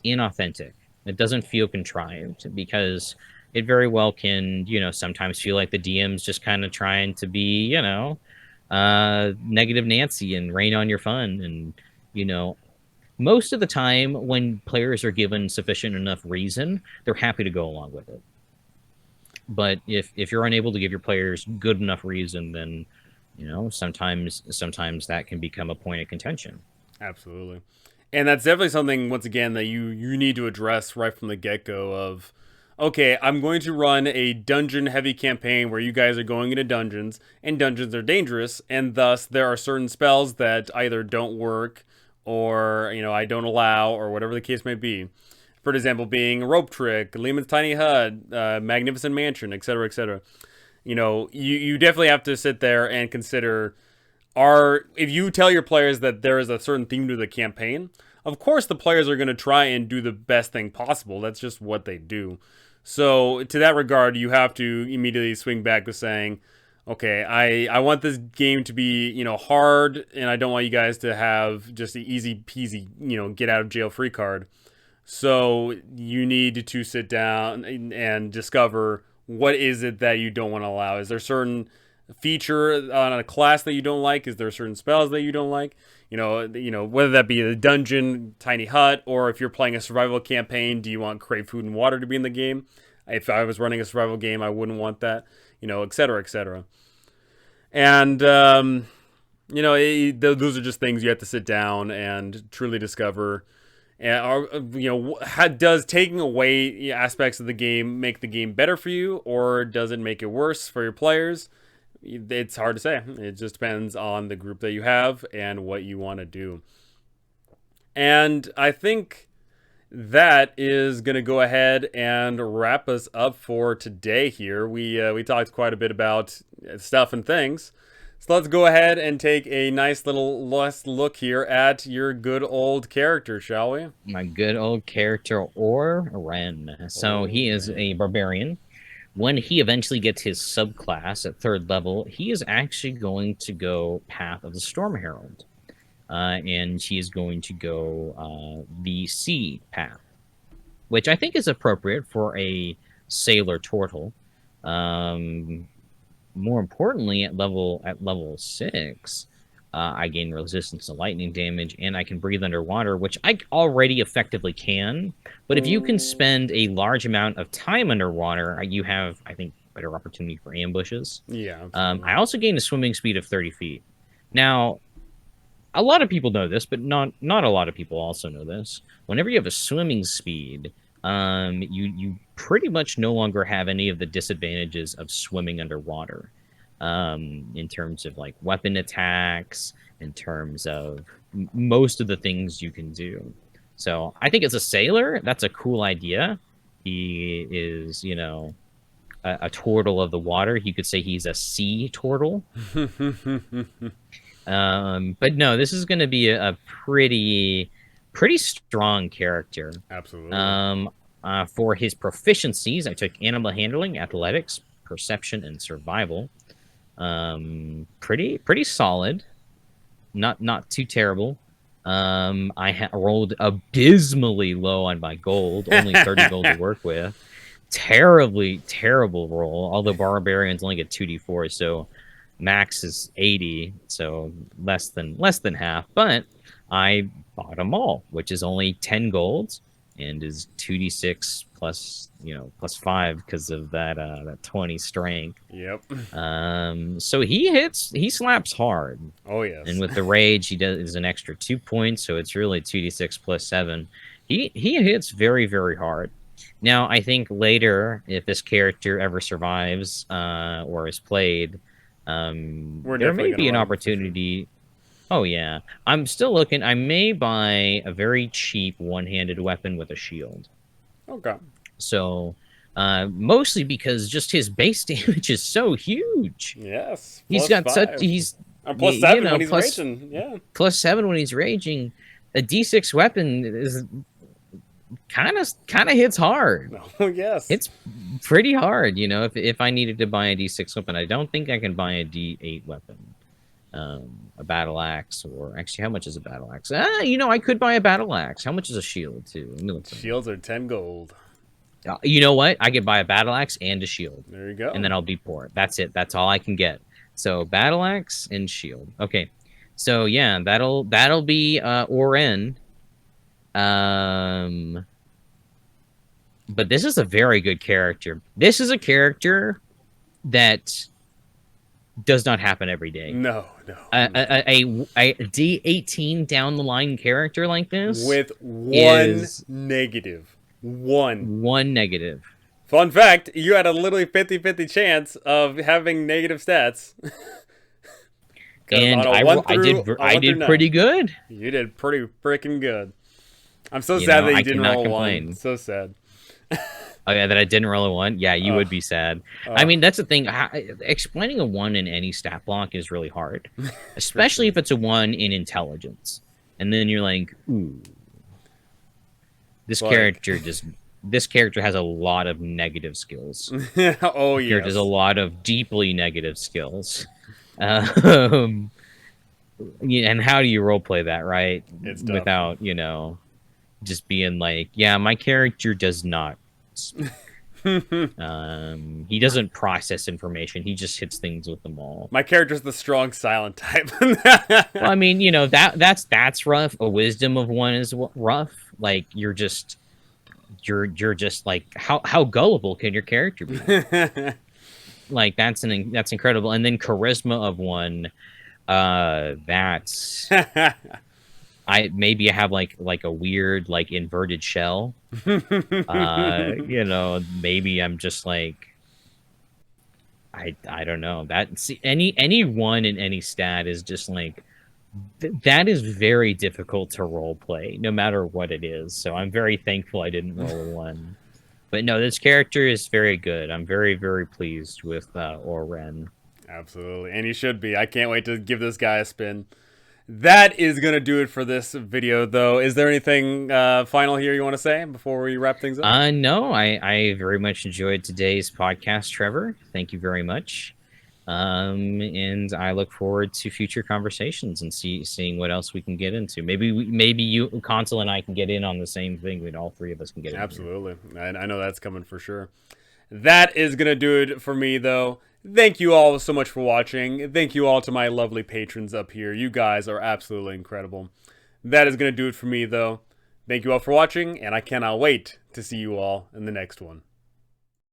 inauthentic? It doesn't feel contrived, because it very well can, sometimes feel like the DM's just kind of trying to be, negative Nancy and rain on your fun. And, you know, most of the time when players are given sufficient enough reason, they're happy to go along with it. But if you're unable to give your players good enough reason, then sometimes that can become a point of contention. Absolutely. And that's definitely something, once again, that you need to address right from the get-go of, okay, I'm going to run a dungeon heavy campaign where you guys are going into dungeons, and dungeons are dangerous, and thus there are certain spells that either don't work, or I don't allow, or whatever the case may be. For example, being Rope Trick, Lehman's Tiny Hut, Magnificent Mansion, etc., etc. You definitely have to sit there and consider, if you tell your players that there is a certain theme to the campaign, of course the players are going to try and do the best thing possible. That's just what they do. So to that regard, you have to immediately swing back to saying, okay, I want this game to be, hard, and I don't want you guys to have just the easy peasy, get out of jail free card. So you need to sit down and discover, what is it that you don't want to allow. Is there certain feature on a class that you don't like? Is there certain spells that you don't like? Whether that be a dungeon, tiny hut, or if you're playing a survival campaign, do you want crave food and water to be in the game? If I was running a survival game, I wouldn't want that, et cetera, et cetera. And, those are just things you have to sit down and truly discover. And does taking away aspects of the game make the game better for you, or does it make it worse for your players? It's hard to say. It just depends on the group that you have and what you want to do. And I think that is going to go ahead and wrap us up for today here. We talked quite a bit about stuff and things. So let's go ahead and take a nice little last look here at your good old character, shall we? My good old character, Oren. So he is a barbarian. When he eventually gets his subclass at 3rd level, he is actually going to go Path of the Storm Herald. And he is going to go the sea path, which I think is appropriate for a sailor turtle. More importantly, at level 6, I gain resistance to lightning damage, and I can breathe underwater, which I already effectively can. But if you can spend a large amount of time underwater, you have, I think, better opportunity for ambushes. Yeah. I also gain a swimming speed of 30 feet. Now, a lot of people know this, but not a lot of people also know this. Whenever you have a swimming speed, you pretty much no longer have any of the disadvantages of swimming underwater, in terms of like weapon attacks, in terms of most of the things you can do. So I think as a sailor, that's a cool idea. He is, you know, a turtle of the water. You could say he's a sea turtle. But no, this is going to be a pretty strong character. Absolutely. For his proficiencies, I took animal handling, athletics, perception, and survival. Pretty solid. Not too terrible. I rolled abysmally low on my gold, only 30 gold to work with. Terrible roll. Although barbarians only get 2d4, so max is 80, so less than half. But I bought them all, which is only 10 golds and is 2d6 plus, you know, plus 5 because of that 20 strength. Yep. So he slaps hard. Oh yes. And with the rage, he does an extra 2 points, so it's really 2d6 plus 7. He hits very hard. Now, I think later, if this character ever survives or is played, there may be an opportunity. Oh yeah, I'm still looking. I may buy a very cheap one-handed weapon with a shield. Okay. So, mostly because just his base damage is so huge. Yes. He's got such plus 7 when he's raging. Yeah. Plus 7 when he's raging. A D6 weapon is kind of hits hard. Oh yes. It's pretty hard, you know. If I needed to buy a D6 weapon, I don't think I can buy a D8 weapon. A battle axe, or actually, how much is a battle axe? You know, I could buy a battle axe. How much is a shield too? Shields are 10 gold. You know what? I could buy a battle axe and a shield. There you go. And then I'll be poor. That's it. That's all I can get. So battle axe and shield. Okay. So yeah, that'll be Oren. But this is a very good character. This is a character that does not happen every day. No. A D18 down the line character like this with one negative. One negative. Fun fact, you had a literally 50-50 chance of having negative stats. And I did pretty good. You did pretty freaking good. I'm so sad that you didn't roll one. So sad. Oh yeah, that I didn't roll a 1. Yeah, you would be sad. I mean, that's the thing. Explaining a 1 in any stat block is really hard, especially if it's a 1 in intelligence. And then you're like, ooh, this character has a lot of negative skills. Oh yeah, there's a lot of deeply negative skills. And how do you roleplay that, right? It's without just being like, yeah, my character does not speak. He doesn't process information. He just hits things with them all. My character's the strong silent type. Well, I mean, that's rough. A wisdom of 1 is rough. Like you're just like how gullible can your character be? Like that's incredible. And then charisma of 1, that's maybe I have like a weird like inverted shell. Maybe I'm just like I don't know. Any 1 in any stat is just like that is very difficult to role play, no matter what it is. So I'm very thankful I didn't roll a 1. But no, this character is very good. I'm very pleased with Oren. Absolutely. And you should be. I can't wait to give this guy a spin. That is going to do it for this video, though. Is there anything final here you want to say before we wrap things up? No, I very much enjoyed today's podcast, Trevor. Thank you very much. And I look forward to future conversations and seeing what else we can get into. Maybe you, Consul, and I can get in on the same thing. That all three of us can get in. Absolutely. I know that's coming for sure. That is going to do it for me, though. Thank you all so much for watching. Thank you all to my lovely patrons up here. You guys are absolutely incredible. That is going to do it for me, though. Thank you all for watching, and I cannot wait to see you all in the next one.